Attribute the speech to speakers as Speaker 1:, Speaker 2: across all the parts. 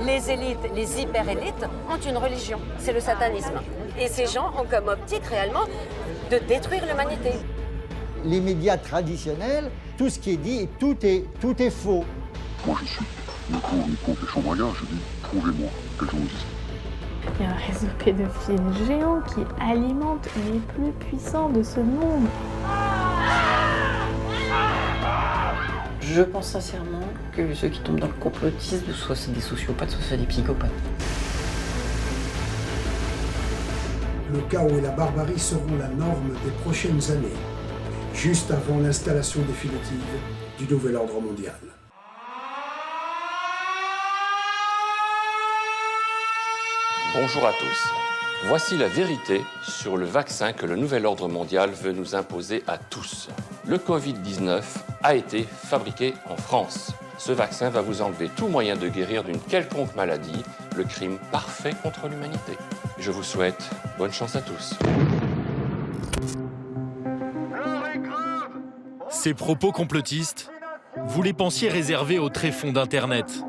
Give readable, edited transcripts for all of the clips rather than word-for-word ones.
Speaker 1: Les élites, les hyper-élites, ont une religion, c'est le satanisme. Et ces gens ont comme optique réellement de détruire l'humanité.
Speaker 2: Les médias traditionnels, tout ce qui est dit, tout est faux.
Speaker 3: Moi, je suis ni contre les chambregards, je dis prouvez-moi que je vous dis.
Speaker 4: Il y a un réseau pédophile géant qui alimente les plus puissants de ce monde.
Speaker 5: Je pense sincèrement que ceux qui tombent dans le complotisme, soit c'est des sociopathes, soit c'est des psychopathes.
Speaker 6: Le chaos et la barbarie seront la norme des prochaines années, juste avant l'installation définitive du nouvel ordre mondial.
Speaker 7: Bonjour à tous. Voici la vérité sur le vaccin que le nouvel ordre mondial veut nous imposer à tous. Le Covid-19 a été fabriqué en France. Ce vaccin va vous enlever tout moyen de guérir d'une quelconque maladie, le crime parfait contre l'humanité. Je vous souhaite bonne chance à tous.
Speaker 8: Ces propos complotistes, vous les pensiez réservés aux tréfonds d'Internet.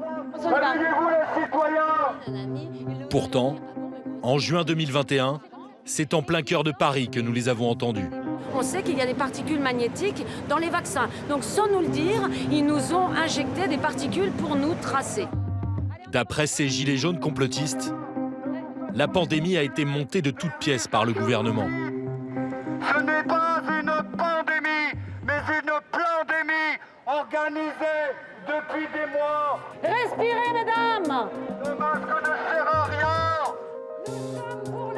Speaker 8: Pourtant, en juin 2021, c'est en plein cœur de Paris que nous les avons entendus.
Speaker 1: On sait qu'il y a des particules magnétiques dans les vaccins. Donc sans nous le dire, ils nous ont injecté des particules pour nous tracer.
Speaker 8: D'après ces gilets jaunes complotistes, la pandémie a été montée de toutes pièces par le gouvernement.
Speaker 9: Ce n'est pas une pandémie, mais une plandémie organisée depuis des mois.
Speaker 1: Respirez, mesdames!
Speaker 9: Le masque ne sert à rien.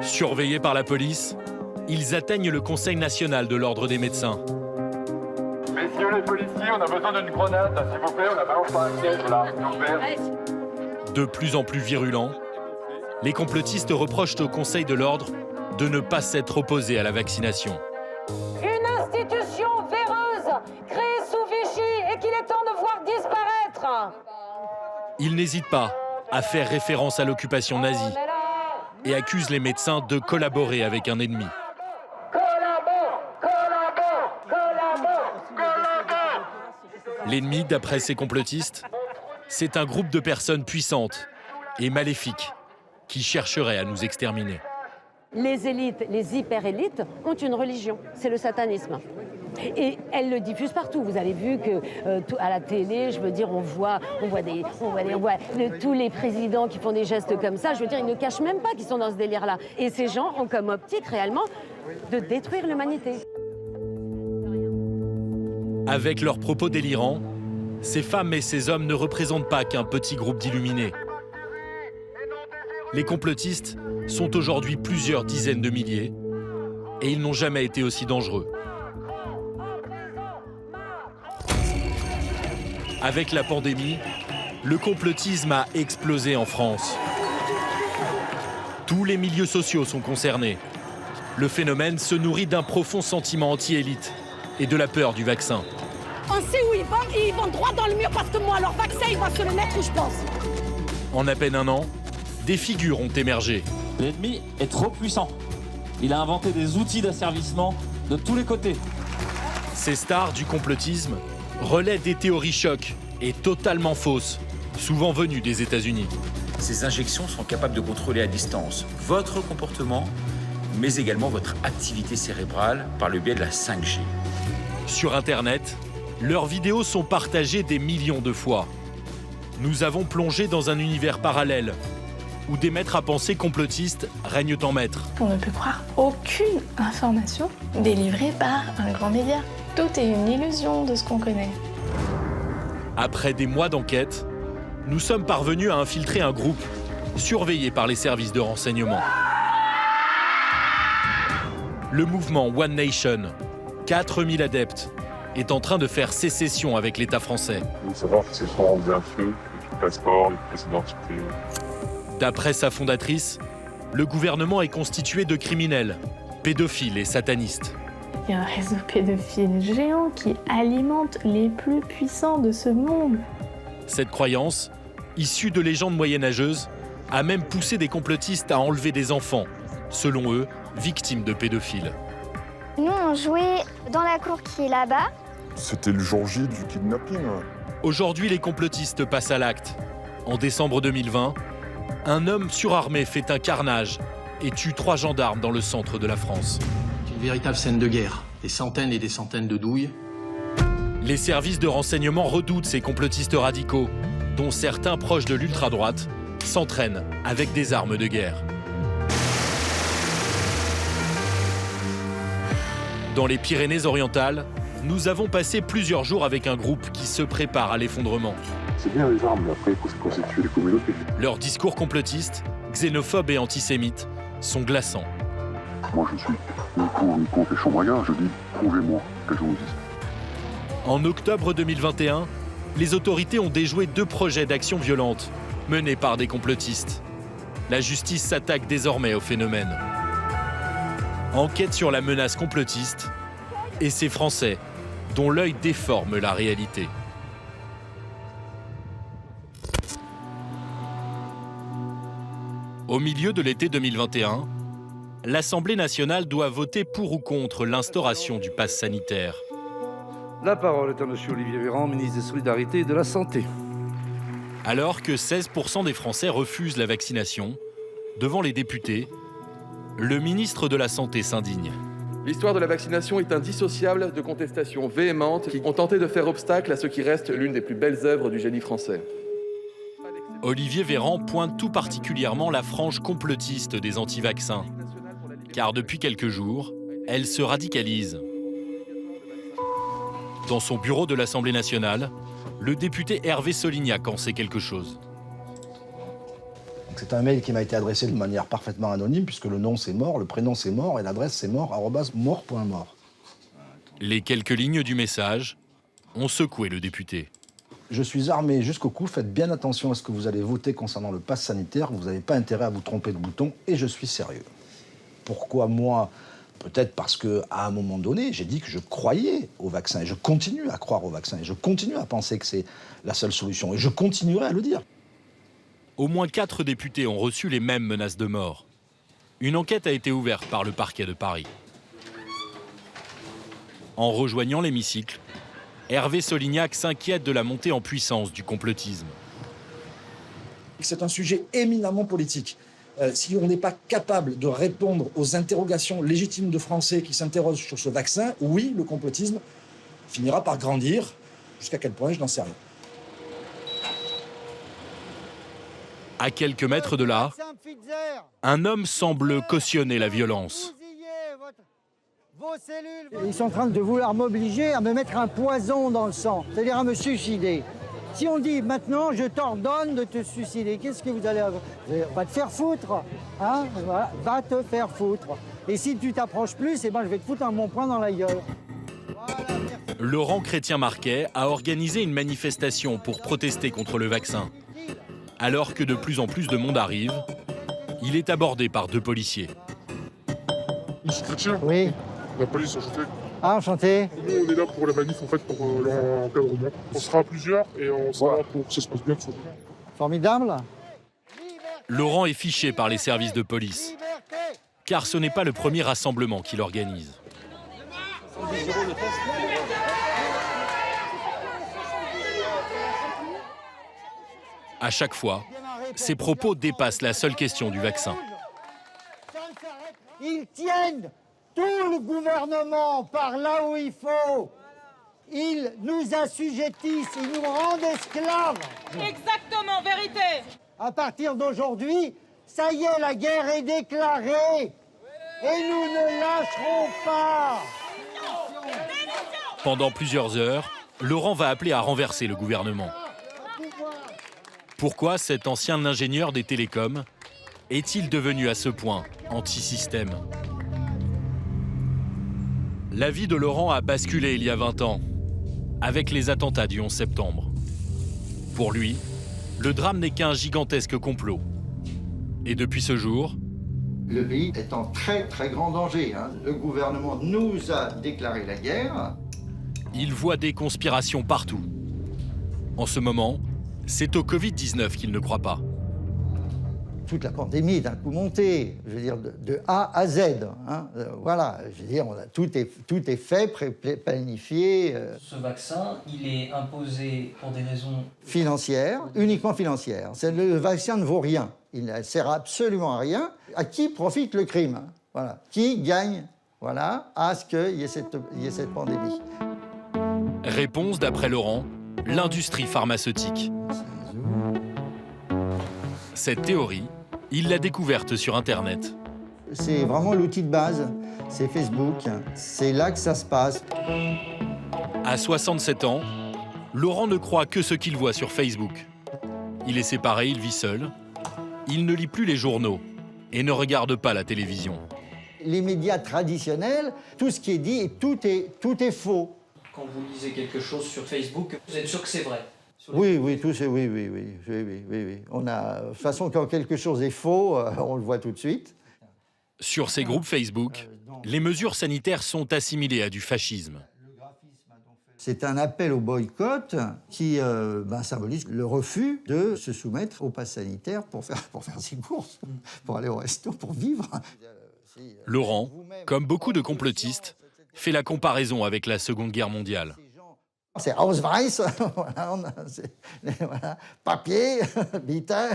Speaker 8: Surveillés par la police, ils atteignent le Conseil national de l'ordre des médecins.
Speaker 9: Messieurs les policiers, on a besoin d'une grenade, s'il vous plaît, on a balancé un siège là, s'il vous plaît.
Speaker 8: De plus en plus virulents, les complotistes reprochent au Conseil de l'ordre de ne pas s'être opposés à la vaccination.
Speaker 1: Une institution véreuse, créée sous Vichy et qu'il est temps de voir disparaître.
Speaker 8: Ils n'hésitent pas à faire référence à l'occupation nazie et accusent les médecins de collaborer avec un ennemi. L'ennemi, d'après ces complotistes, c'est un groupe de personnes puissantes et maléfiques qui chercheraient à nous exterminer.
Speaker 1: Les élites, les hyper-élites ont une religion, c'est le satanisme. Et elles le diffusent partout. Vous avez vu que à la télé, je veux dire, on voit tous les présidents qui font des gestes comme ça. Je veux dire, ils ne cachent même pas qu'ils sont dans ce délire-là. Et ces gens ont comme optique réellement de détruire l'humanité.
Speaker 8: Avec leurs propos délirants, ces femmes et ces hommes ne représentent pas qu'un petit groupe d'illuminés. Les complotistes sont aujourd'hui plusieurs dizaines de milliers et ils n'ont jamais été aussi dangereux. Avec la pandémie, le complotisme a explosé en France. Tous les milieux sociaux sont concernés. Le phénomène se nourrit d'un profond sentiment anti-élite et de la peur du vaccin.
Speaker 1: On sait où ils vont droit dans le mur parce que moi, leur vaccin, ils vont se le mettre où je pense.
Speaker 8: En à peine un an, des figures ont émergé.
Speaker 10: L'ennemi est trop puissant. Il a inventé des outils d'asservissement de tous les côtés.
Speaker 8: Ces stars du complotisme relaient des théories chocs et totalement fausses, souvent venues des États-Unis.
Speaker 11: Ces injections sont capables de contrôler à distance votre comportement, mais également votre activité cérébrale par le biais de la 5G.
Speaker 8: Sur Internet, leurs vidéos sont partagées des millions de fois. Nous avons plongé dans un univers parallèle où des maîtres à penser complotistes règnent en maître.
Speaker 4: On ne peut croire aucune information délivrée par un grand média. Tout est une illusion de ce qu'on connaît.
Speaker 8: Après des mois d'enquête, nous sommes parvenus à infiltrer un groupe surveillé par les services de renseignement. Le mouvement One Nation, 4000 adeptes, est en train de faire sécession avec l'État français.
Speaker 3: Je veux savoir si c'est sont bien fait, les passeports, les pièces d'identité.
Speaker 8: D'après sa fondatrice, le gouvernement est constitué de criminels, pédophiles et satanistes.
Speaker 4: Il y a un réseau pédophile géant qui alimente les plus puissants de ce monde.
Speaker 8: Cette croyance, issue de légendes moyenâgeuses, a même poussé des complotistes à enlever des enfants, selon eux, victimes de pédophiles.
Speaker 12: Nous, on jouait dans la cour qui est là-bas.
Speaker 3: C'était le jour J du kidnapping.
Speaker 8: Aujourd'hui, les complotistes passent à l'acte. En décembre 2020, un homme surarmé fait un carnage et tue 3 gendarmes dans le centre de la France.
Speaker 13: C'est une véritable scène de guerre. Des centaines et des centaines de douilles.
Speaker 8: Les services de renseignement redoutent ces complotistes radicaux, dont certains proches de l'ultra-droite s'entraînent avec des armes de guerre. Dans les Pyrénées-Orientales, nous avons passé plusieurs jours avec un groupe qui se prépare à l'effondrement.
Speaker 3: C'est bien les armes, mais après, il faut se constituer les communautés.
Speaker 8: Leurs discours complotistes, xénophobes et antisémites, sont glaçants.
Speaker 3: Moi, je suis ni pour ni contre les chambres à gaz. Je dis, prouvez-moi que je vous dis.
Speaker 8: En octobre 2021, les autorités ont déjoué 2 projets d'action violente menés par des complotistes. La justice s'attaque désormais au phénomène. Enquête sur la menace complotiste et ces Français dont l'œil déforme la réalité. Au milieu de l'été 2021, l'Assemblée nationale doit voter pour ou contre l'instauration du pass sanitaire.
Speaker 14: La parole est à M. Olivier Véran, ministre des Solidarités et de la Santé.
Speaker 8: Alors que 16% des Français refusent la vaccination, devant les députés, le ministre de la Santé s'indigne.
Speaker 15: L'histoire de la vaccination est indissociable de contestations véhémentes qui ont tenté de faire obstacle à ce qui reste l'une des plus belles œuvres du génie français.
Speaker 8: Olivier Véran pointe tout particulièrement la frange complotiste des anti-vaccins. Car depuis quelques jours, elle se radicalise. Dans son bureau de l'Assemblée nationale, le député Hervé Solignac en sait quelque chose.
Speaker 16: C'est un mail qui m'a été adressé de manière parfaitement anonyme, puisque le nom c'est mort, le prénom c'est mort et l'adresse c'est mort@mort.mort.
Speaker 8: Les quelques lignes du message ont secoué le député.
Speaker 16: Je suis armé jusqu'au cou, faites bien attention à ce que vous allez voter concernant le pass sanitaire, vous n'avez pas intérêt à vous tromper de bouton et je suis sérieux. Pourquoi moi ? Peut-être parce qu'à un moment donné, j'ai dit que je croyais au vaccin et je continue à croire au vaccin et je continue à penser que c'est la seule solution et je continuerai à le dire.
Speaker 8: Au moins 4 députés ont reçu les mêmes menaces de mort. Une enquête a été ouverte par le parquet de Paris. En rejoignant l'hémicycle, Hervé Solignac s'inquiète de la montée en puissance du complotisme.
Speaker 16: C'est un sujet éminemment politique. Si on n'est pas capable de répondre aux interrogations légitimes de Français qui s'interrogent sur ce vaccin, oui, le complotisme finira par grandir. Jusqu'à quel point, je n'en sais rien.
Speaker 8: À quelques mètres de là, un homme semble cautionner la violence.
Speaker 17: Ils sont en train de vouloir m'obliger à me mettre un poison dans le sang, c'est-à-dire à me suicider. Si on dit maintenant je t'ordonne de te suicider, qu'est-ce que vous allez avoir ? Va te faire foutre, hein ? Voilà, va te faire foutre. Et si tu t'approches plus, eh ben, je vais te foutre mon poing dans la gueule.
Speaker 8: Laurent Chrétien-Marquet a organisé une manifestation pour protester contre le vaccin. Alors que de plus en plus de monde arrive, il est abordé par 2 policiers.
Speaker 3: Monsieur Chrétien ?
Speaker 17: Oui.
Speaker 3: La police, enchanté.
Speaker 17: Ah, enchanté.
Speaker 3: Nous, on est là pour la manif, en fait, pour l'encadrement. On sera plusieurs et on sera là pour que ça se passe bien.
Speaker 17: Formidable.
Speaker 8: Laurent est fiché par les services de police. Car ce n'est pas le premier rassemblement qu'il organise. À chaque fois, ses propos dépassent la seule question du vaccin.
Speaker 17: Ils tiennent tout le gouvernement par là où il faut. Ils nous assujettissent, ils nous rendent esclaves.
Speaker 18: Exactement, vérité.
Speaker 17: À partir d'aujourd'hui, ça y est, la guerre est déclarée. Et nous ne lâcherons pas.
Speaker 8: Pendant plusieurs heures, Laurent va appeler à renverser le gouvernement. Pourquoi cet ancien ingénieur des télécoms est-il devenu à ce point anti-système ? La vie de Laurent a basculé il y a 20 ans, avec les attentats du 11 septembre. Pour lui, le drame n'est qu'un gigantesque complot. Et depuis ce jour,
Speaker 2: le pays est en très très grand danger. Le gouvernement nous a déclaré la guerre.
Speaker 8: Il voit des conspirations partout. En ce moment, c'est au Covid-19 qu'il ne croit pas.
Speaker 2: toute la pandémie d'un coup montée, je veux dire, de A à Z. Hein. Voilà, je veux dire, tout est fait, planifié.
Speaker 19: Ce vaccin, il est imposé pour des raisons
Speaker 2: financières, uniquement financières. Le vaccin ne vaut rien. Il ne sert absolument à rien. À qui profite le crime? Voilà. Qui gagne, voilà, à ce qu'il y ait cette pandémie?
Speaker 8: Réponse d'après Laurent, l'industrie pharmaceutique. Cette théorie, il l'a découverte sur Internet.
Speaker 2: C'est vraiment l'outil de base, c'est Facebook, c'est là que ça se passe.
Speaker 8: À 67 ans, Laurent ne croit que ce qu'il voit sur Facebook. Il est séparé, il vit seul. Il ne lit plus les journaux et ne regarde pas la télévision.
Speaker 2: Les médias traditionnels, tout ce qui est dit, tout est faux.
Speaker 19: Quand vous lisez quelque chose sur Facebook, vous êtes sûr que c'est vrai?
Speaker 2: Oui. Oui. On a, de toute façon, quand quelque chose est faux, on le voit tout de suite.
Speaker 8: Sur ces groupes Facebook, les mesures sanitaires sont assimilées à du fascisme.
Speaker 2: C'est un appel au boycott qui symbolise le refus de se soumettre au pass sanitaire pour faire ses courses, pour aller au resto, pour vivre.
Speaker 8: Laurent, comme beaucoup de complotistes, fait la comparaison avec la Seconde Guerre mondiale.
Speaker 2: C'est Ausweis, voilà, papier, bitin,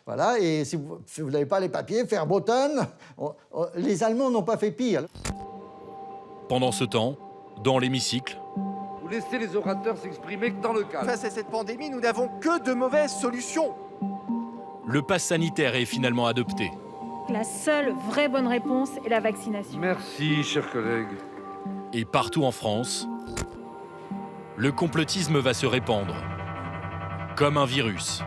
Speaker 2: voilà, et si vous n'avez pas les papiers, Verboten. Les Allemands n'ont pas fait pire.
Speaker 8: Pendant ce temps, dans l'hémicycle,
Speaker 14: Vous laissez les orateurs s'exprimer que dans le calme.
Speaker 20: Face à cette pandémie, nous n'avons que de mauvaises solutions.
Speaker 8: le pass sanitaire est finalement adopté.
Speaker 18: La seule vraie bonne réponse est la vaccination.
Speaker 14: Merci, chers collègues.
Speaker 8: Et partout en France, le complotisme va se répandre, comme un virus.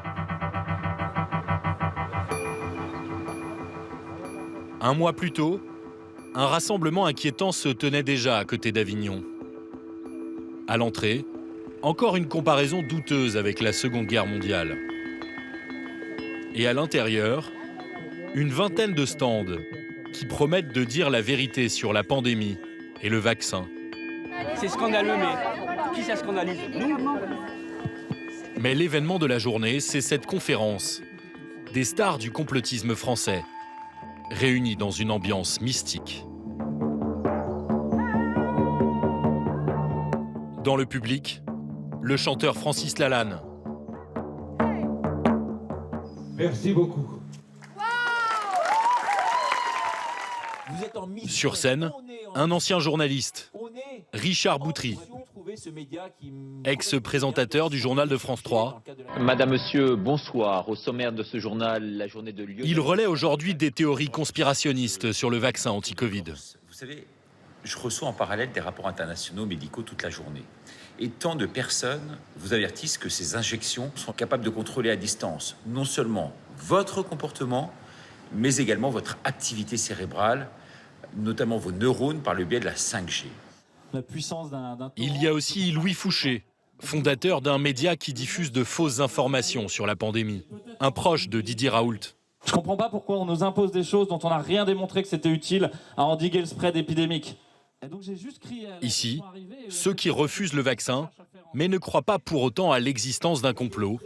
Speaker 8: Un mois plus tôt, un rassemblement inquiétant se tenait déjà à côté d'Avignon. À l'entrée, encore une comparaison douteuse avec la Seconde Guerre mondiale. Et à l'intérieur, une vingtaine de stands qui promettent de dire la vérité sur la pandémie et le vaccin.
Speaker 21: C'est scandaleux, mais qui ça scandalise? Nous.
Speaker 8: Mais l'événement de la journée, c'est cette conférence des stars du complotisme français, réunies dans une ambiance mystique. Dans le public, le chanteur Francis Lalanne.
Speaker 22: Merci beaucoup.
Speaker 8: Sur scène, un ancien journaliste, Richard Boutry, ex-présentateur du journal de France 3.
Speaker 23: Madame, Monsieur, bonsoir. Au sommaire de ce journal, la journée de Lyon.
Speaker 8: Il relaie aujourd'hui des théories conspirationnistes sur le vaccin anti-Covid.
Speaker 11: Vous savez, je reçois en parallèle des rapports internationaux médicaux toute la journée. Et tant de personnes vous avertissent que ces injections sont capables de contrôler à distance non seulement votre comportement, mais également votre activité cérébrale, notamment vos neurones par le biais de la 5G.
Speaker 10: La puissance
Speaker 8: Il y a aussi Louis Fouché, fondateur d'un média qui diffuse de fausses informations sur la pandémie, un proche de Didier Raoult.
Speaker 10: Je comprends pas pourquoi on nous impose des choses dont on n'a rien démontré que c'était utile à endiguer le spread épidémique. Et donc j'ai juste crié
Speaker 8: Ici, ceux qui refusent le vaccin, mais ne croient pas pour autant à l'existence d'un complot,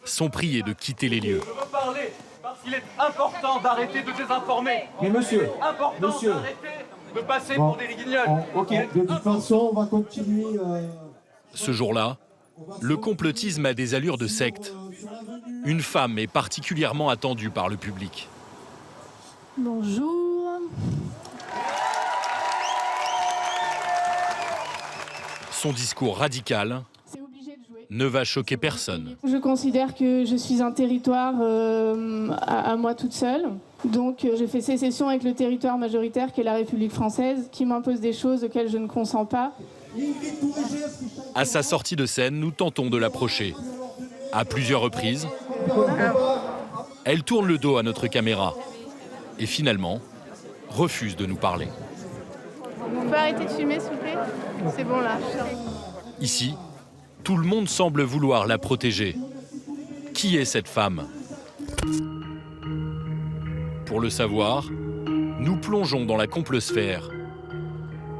Speaker 8: sont priés de quitter les lieux.
Speaker 21: Je veux parler parce qu'il est important d'arrêter de désinformer.
Speaker 22: Mais monsieur,
Speaker 21: Important d'arrêter de passer pour des guignols.
Speaker 22: Ok, de toute façon, on va continuer.
Speaker 8: Ce jour-là, le complotisme a des allures de secte. Une femme est particulièrement attendue par le public.
Speaker 4: Bonjour.
Speaker 8: Son discours radical ne va choquer personne.
Speaker 4: Je considère que je suis un territoire à moi toute seule. Donc je fais sécession avec le territoire majoritaire qui est la République française, qui m'impose des choses auxquelles je ne consens pas.
Speaker 8: À sa sortie de scène, nous tentons de l'approcher. À plusieurs reprises, elle tourne le dos à notre caméra et finalement refuse de nous parler.
Speaker 4: On peut arrêter de filmer, s'il vous plaît? C'est bon là.
Speaker 8: Ici, tout le monde semble vouloir la protéger. Qui est cette femme? Pour le savoir, nous plongeons dans la complosphère.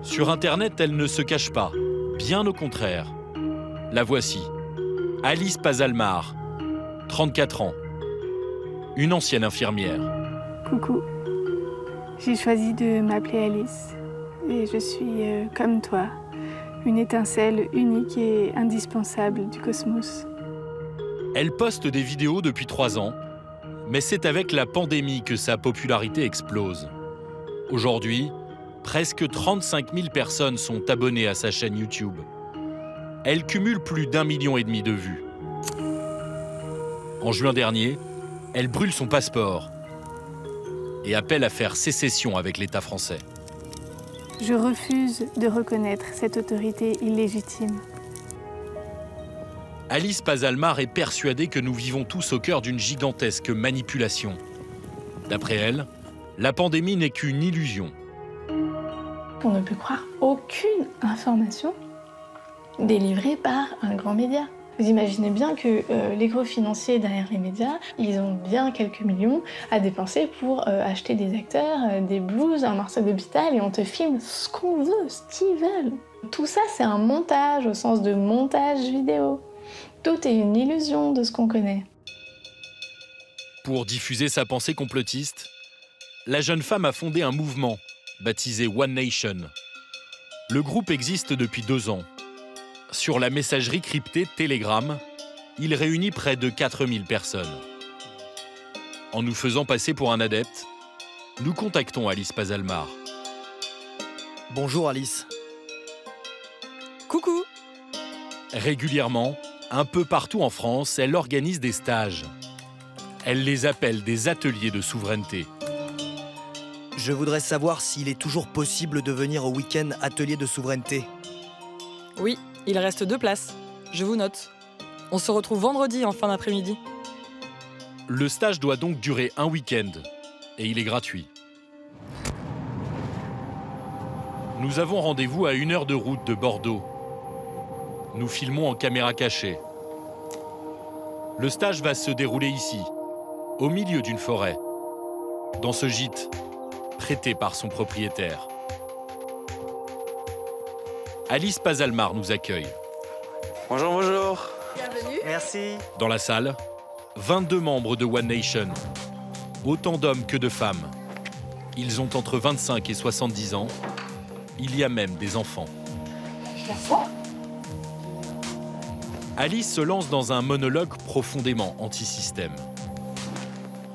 Speaker 8: Sur Internet, elle ne se cache pas, bien au contraire. La voici, Alice Pazalmar, 34 ans. une ancienne infirmière.
Speaker 4: Coucou. J'ai choisi de m'appeler Alice. Et je suis, comme toi, une étincelle unique et indispensable du cosmos.
Speaker 8: Elle poste des vidéos depuis 3 ans, mais c'est avec la pandémie que sa popularité explose. Aujourd'hui, presque 35 000 personnes sont abonnées à sa chaîne YouTube. Elle cumule plus d'1,5 million de vues. En juin dernier, elle brûle son passeport et appelle à faire sécession avec l'État français.
Speaker 4: Je refuse de reconnaître cette autorité illégitime.
Speaker 8: Alice Paz-Almar est persuadée que nous vivons tous au cœur d'une gigantesque manipulation. D'après elle, la pandémie n'est qu'une illusion.
Speaker 4: On ne peut croire aucune information délivrée par un grand média. Vous imaginez bien que les gros financiers derrière les médias, ils ont bien quelques millions à dépenser pour acheter des acteurs, des blouses, un morceau d'hôpital et on te filme ce qu'on veut, ce qu'ils veulent. Tout ça, c'est un montage au sens de montage vidéo. Tout est une illusion de ce qu'on connaît.
Speaker 8: Pour diffuser sa pensée complotiste, la jeune femme a fondé un mouvement baptisé One Nation. Le groupe existe depuis 2 ans. Sur la messagerie cryptée Telegram, il réunit près de 4000 personnes. En nous faisant passer pour un adepte, nous contactons Alice Paz-Almar.
Speaker 20: Bonjour Alice.
Speaker 5: Coucou.
Speaker 8: Régulièrement, un peu partout en France, elle organise des stages. Elle les appelle des ateliers de souveraineté.
Speaker 20: Je voudrais savoir s'il est toujours possible de venir au week-end atelier de souveraineté.
Speaker 5: Oui, il reste 2 places. Je vous note. On se retrouve vendredi en fin d'après-midi.
Speaker 8: Le stage doit donc durer un week-end et il est gratuit. Nous avons rendez-vous à 1 heure de route de Bordeaux. Nous filmons en caméra cachée. Le stage va se dérouler ici, au milieu d'une forêt, dans ce gîte, prêté par son propriétaire. Alice Paz-Almar nous accueille.
Speaker 6: Bonjour, bonjour.
Speaker 5: Bienvenue.
Speaker 20: Merci.
Speaker 8: Dans la salle, 22 membres de One Nation, autant d'hommes que de femmes. Ils ont entre 25 et 70 ans. Il y a même des enfants. Alice se lance dans un monologue profondément anti-système.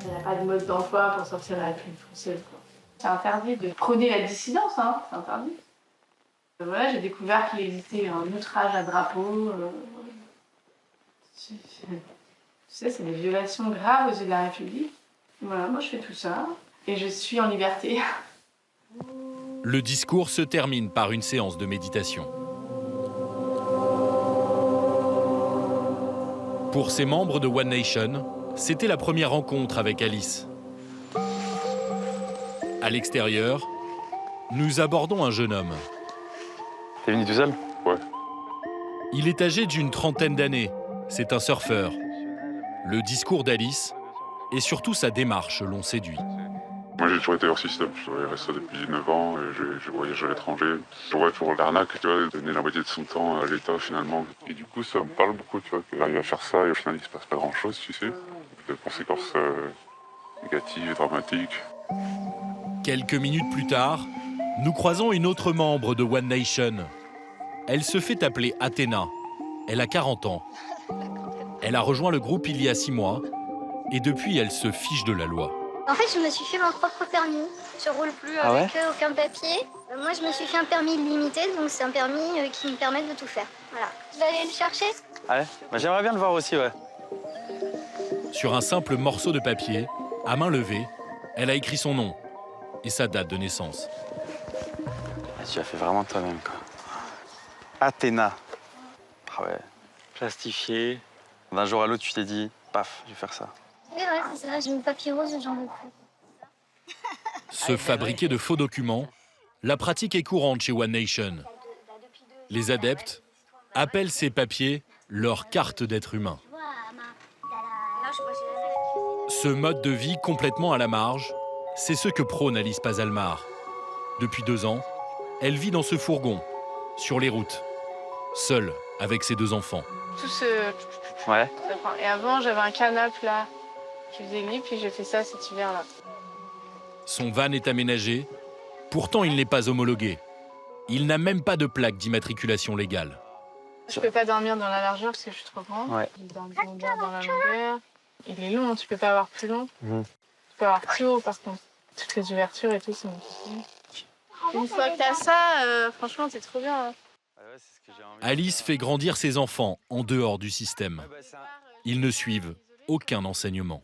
Speaker 4: Il n'y a pas de mode d'emploi pour sortir de la République française. C'est interdit de prôner la dissidence, hein, c'est interdit. Voilà, j'ai découvert qu'il existait un outrage à drapeau. Tu sais, c'est des violations graves aux yeux de la République. Voilà, moi je fais tout ça et je suis en liberté.
Speaker 8: Le discours se termine par une séance de méditation. Pour ces membres de One Nation, c'était la première rencontre avec Alice. À l'extérieur, nous abordons un jeune homme.
Speaker 6: T'es venu tout seul?
Speaker 3: Ouais.
Speaker 8: Il est âgé d'une 30aine d'années. C'est un surfeur. Le discours d'Alice et surtout sa démarche l'ont séduit.
Speaker 3: Moi j'ai toujours été hors système, je resté depuis 9 ans, et je voyage à l'étranger. Ouais, pour l'arnaque, tu vois, donner la moitié de son temps à l'État finalement. Et du coup ça me parle beaucoup, tu vois, qu'il arrive à faire ça et au final il se passe pas grand chose, tu sais. Des conséquences négatives, dramatiques.
Speaker 8: Quelques minutes plus tard, nous croisons une autre membre de One Nation. Elle se fait appeler Athéna. Elle a 40 ans. Elle a rejoint le groupe il y a 6 mois et depuis elle se fiche de la loi.
Speaker 12: En fait, je me suis fait mon propre permis. Je roule plus avec aucun papier. Moi, je me suis fait un permis limité, donc c'est un permis qui me permet de tout faire. Voilà. Tu vas aller le chercher?
Speaker 6: Ouais, bah, j'aimerais bien le voir aussi, ouais.
Speaker 8: Sur un simple morceau de papier, à main levée, elle a écrit son nom et sa date de naissance.
Speaker 6: Ah, tu as fait vraiment de toi-même, quoi. Athéna. Ah ouais, plastifié. D'un jour à l'autre, tu t'es dit, paf, je vais faire ça.
Speaker 12: Oui, ouais, c'est ça. J'ai mon papier rose, j'en veux plus.
Speaker 8: Se fabriquer de faux documents, la pratique est courante chez One Nation. Les adeptes appellent ces papiers leur carte d'être humain. Ce mode de vie complètement à la marge, c'est ce que prône Alice Paz-Almar. Depuis 2 ans, elle vit dans ce fourgon, sur les routes, seule avec ses 2 enfants.
Speaker 4: Tout ce...
Speaker 6: Ouais.
Speaker 4: Et avant, j'avais un canapé là. qui faisait gris, puis j'ai fait ça cet hiver-là.
Speaker 8: Son van est aménagé, pourtant il n'est pas homologué. Il n'a même pas de plaque d'immatriculation légale.
Speaker 4: Je peux pas dormir dans la largeur parce que je suis trop grande.
Speaker 6: Ouais.
Speaker 4: Je dors dans la longueur. Il est long, tu peux pas avoir plus long. Tu peux avoir plus haut par contre. Toutes les ouvertures et tout, c'est difficile. Une fois que t'as ça, franchement, c'est trop bien. Hein.
Speaker 8: Alice fait grandir ses enfants en dehors du système. Ils ne suivent aucun enseignement.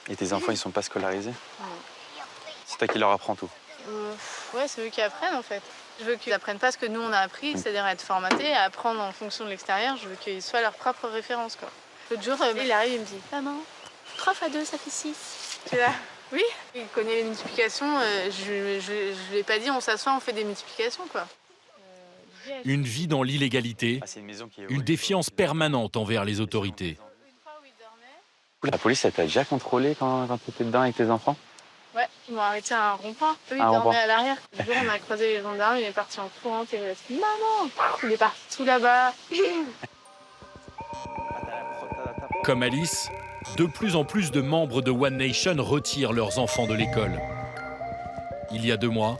Speaker 6: Et tes enfants, ils sont pas scolarisés? C'est toi qui leur apprends tout?
Speaker 4: Ouais, c'est eux qui apprennent en fait. Je veux qu'ils apprennent pas ce que nous on a appris, c'est-à-dire être formatés, à apprendre en fonction de l'extérieur. Je veux qu'ils soient leur propre référence, quoi. L'autre jour, il arrive, il me dit « Maman, 3 x 2, ça fait 6. » Tu es là? Oui. Il connaît les multiplications. Je lui ai pas dit on s'assoit, on fait des multiplications, quoi.
Speaker 8: Une vie dans l'illégalité, une défiance permanente envers les autorités.
Speaker 6: La police, elle t'a déjà contrôlé quand tu étais dedans avec tes enfants?
Speaker 4: Ouais, ils m'ont arrêté à un rond-point. Eux, ils dormaient à l'arrière. Le jour, on a croisé les gendarmes, il est parti en courant, et il a dit « Maman !» Il est parti tout là-bas.
Speaker 8: Comme Alice, de plus en plus de membres de One Nation retirent leurs enfants de l'école. Il y a 2 mois,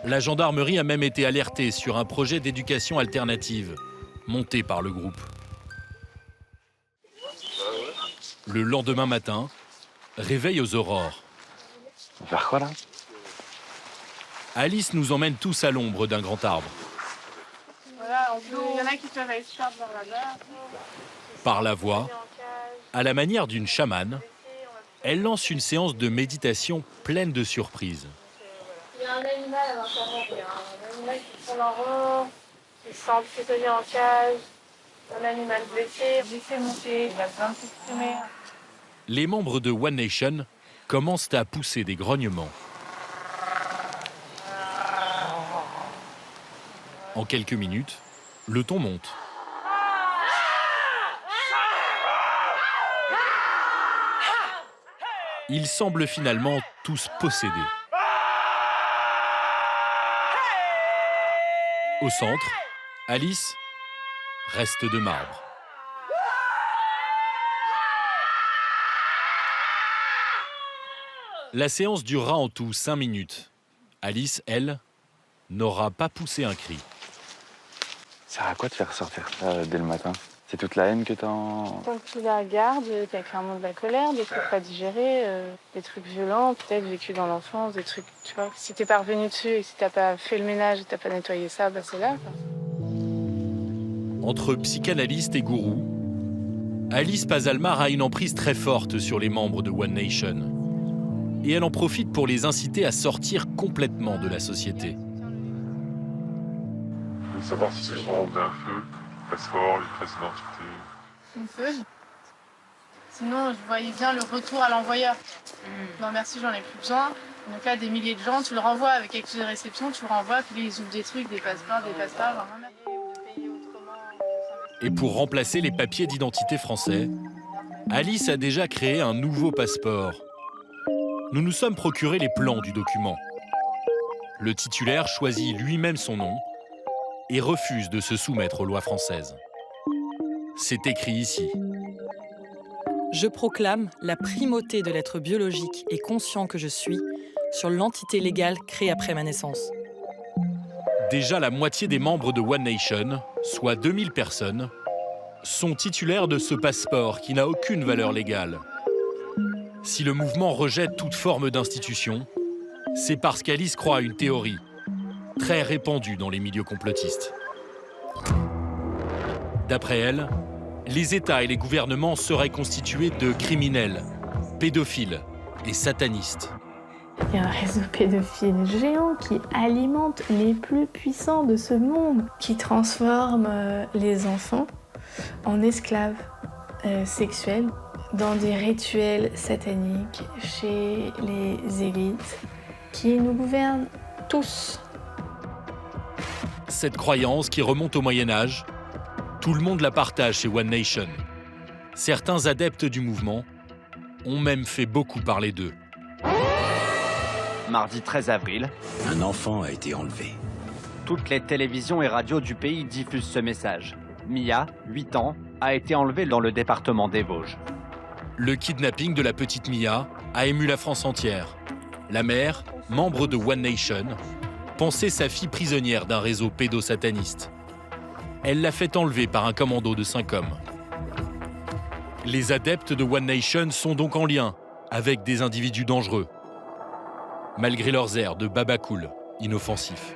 Speaker 8: la gendarmerie a même été alertée sur un projet d'éducation alternative, monté par le groupe. Le lendemain matin, réveil aux aurores.
Speaker 6: Vers quoi là?
Speaker 8: Alice nous emmène tous à l'ombre d'un grand arbre.
Speaker 4: Voilà, il y en a qui peuvent être sharp dans la barre.
Speaker 8: Par la voix, à la manière d'une chamane, elle lance une séance de méditation pleine de surprises.
Speaker 4: Il y a un animal à l'intérieur, il y a un animal qui tourne en rond, qui semble s'étonner en cage, un animal blessé, monter, il a besoin de s'exprimer.
Speaker 8: Les membres de One Nation commencent à pousser des grognements. En quelques minutes, le ton monte. Ils semblent finalement tous possédés. Au centre, Alice reste de marbre. La séance durera en tout 5 minutes. Alice, elle, n'aura pas poussé un cri.
Speaker 6: Ça sert à quoi de faire sortir ça dès le matin? C'est toute la haine que t'as en...
Speaker 4: Tant que tu la gardes, t'as clairement de la colère, des trucs pas digérés, des trucs violents, peut-être vécus dans l'enfance, des trucs, tu vois. Si t'es pas revenu dessus et si t'as pas fait le ménage et t'as pas nettoyé ça, bah c'est là, quoi.
Speaker 8: Entre psychanalyste et gourou, Alice Pazalmar a une emprise très forte sur les membres de One Nation. Et elle en profite pour les inciter à sortir complètement de la société.
Speaker 3: Je veux savoir si c'est vraiment un feu, passeport, les pièces d'identité.
Speaker 4: Une feuille. Sinon, je voyais bien le retour à l'envoyeur. Non merci, j'en ai plus besoin. Donc là, des milliers de gens, tu le renvoies avec accusé de réception, tu le renvoies, puis ils ouvrent des trucs, des passeports, genre,
Speaker 8: Et pour remplacer les papiers d'identité français, Alice a déjà créé un nouveau passeport. Nous nous sommes procuré les plans du document. Le titulaire choisit lui-même son nom et refuse de se soumettre aux lois françaises. C'est écrit ici.
Speaker 5: Je proclame la primauté de l'être biologique et conscient que je suis sur l'entité légale créée après ma naissance.
Speaker 8: Déjà la moitié des membres de One Nation, soit 2000 personnes, sont titulaires de ce passeport qui n'a aucune valeur légale. Si le mouvement rejette toute forme d'institution, c'est parce qu'Alice croit à une théorie, très répandue dans les milieux complotistes. D'après elle, les États et les gouvernements seraient constitués de criminels, pédophiles et satanistes.
Speaker 4: Il y a un réseau pédophile géant qui alimente les plus puissants de ce monde, qui transforme les enfants en esclaves sexuels dans des rituels sataniques chez les élites qui nous gouvernent tous.
Speaker 8: Cette croyance qui remonte au Moyen-Âge, tout le monde la partage chez One Nation. Certains adeptes du mouvement ont même fait beaucoup parler d'eux.
Speaker 1: Mardi 13 avril, un enfant a été enlevé. Toutes les télévisions et radios du pays diffusent ce message. Mia, 8 ans, a été enlevée dans le département des Vosges.
Speaker 8: Le kidnapping de la petite Mia a ému la France entière. La mère, membre de One Nation, pensait sa fille prisonnière d'un réseau pédosataniste. Elle l'a fait enlever par un commando de 5 hommes. Les adeptes de One Nation sont donc en lien avec des individus dangereux, malgré leurs airs de baba cool, inoffensifs.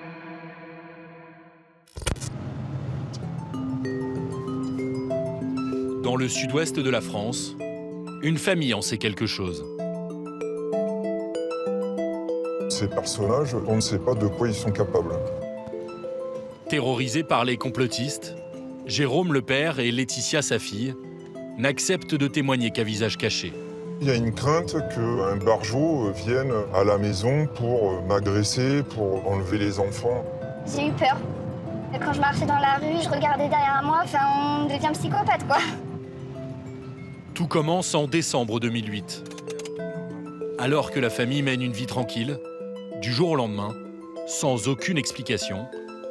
Speaker 8: Dans le sud-ouest de la France, une famille en sait quelque chose.
Speaker 7: Ces personnages, on ne sait pas de quoi ils sont capables.
Speaker 8: Terrorisés par les complotistes, Jérôme le père et Laetitia sa fille n'acceptent de témoigner qu'à visage caché.
Speaker 7: Il y a une crainte qu'un barjot vienne à la maison pour m'agresser, pour enlever les enfants.
Speaker 12: J'ai eu peur. Quand je marchais dans la rue, je regardais derrière moi, on devient psychopathe, quoi.
Speaker 8: Tout commence en décembre 2008. Alors que la famille mène une vie tranquille, du jour au lendemain, sans aucune explication,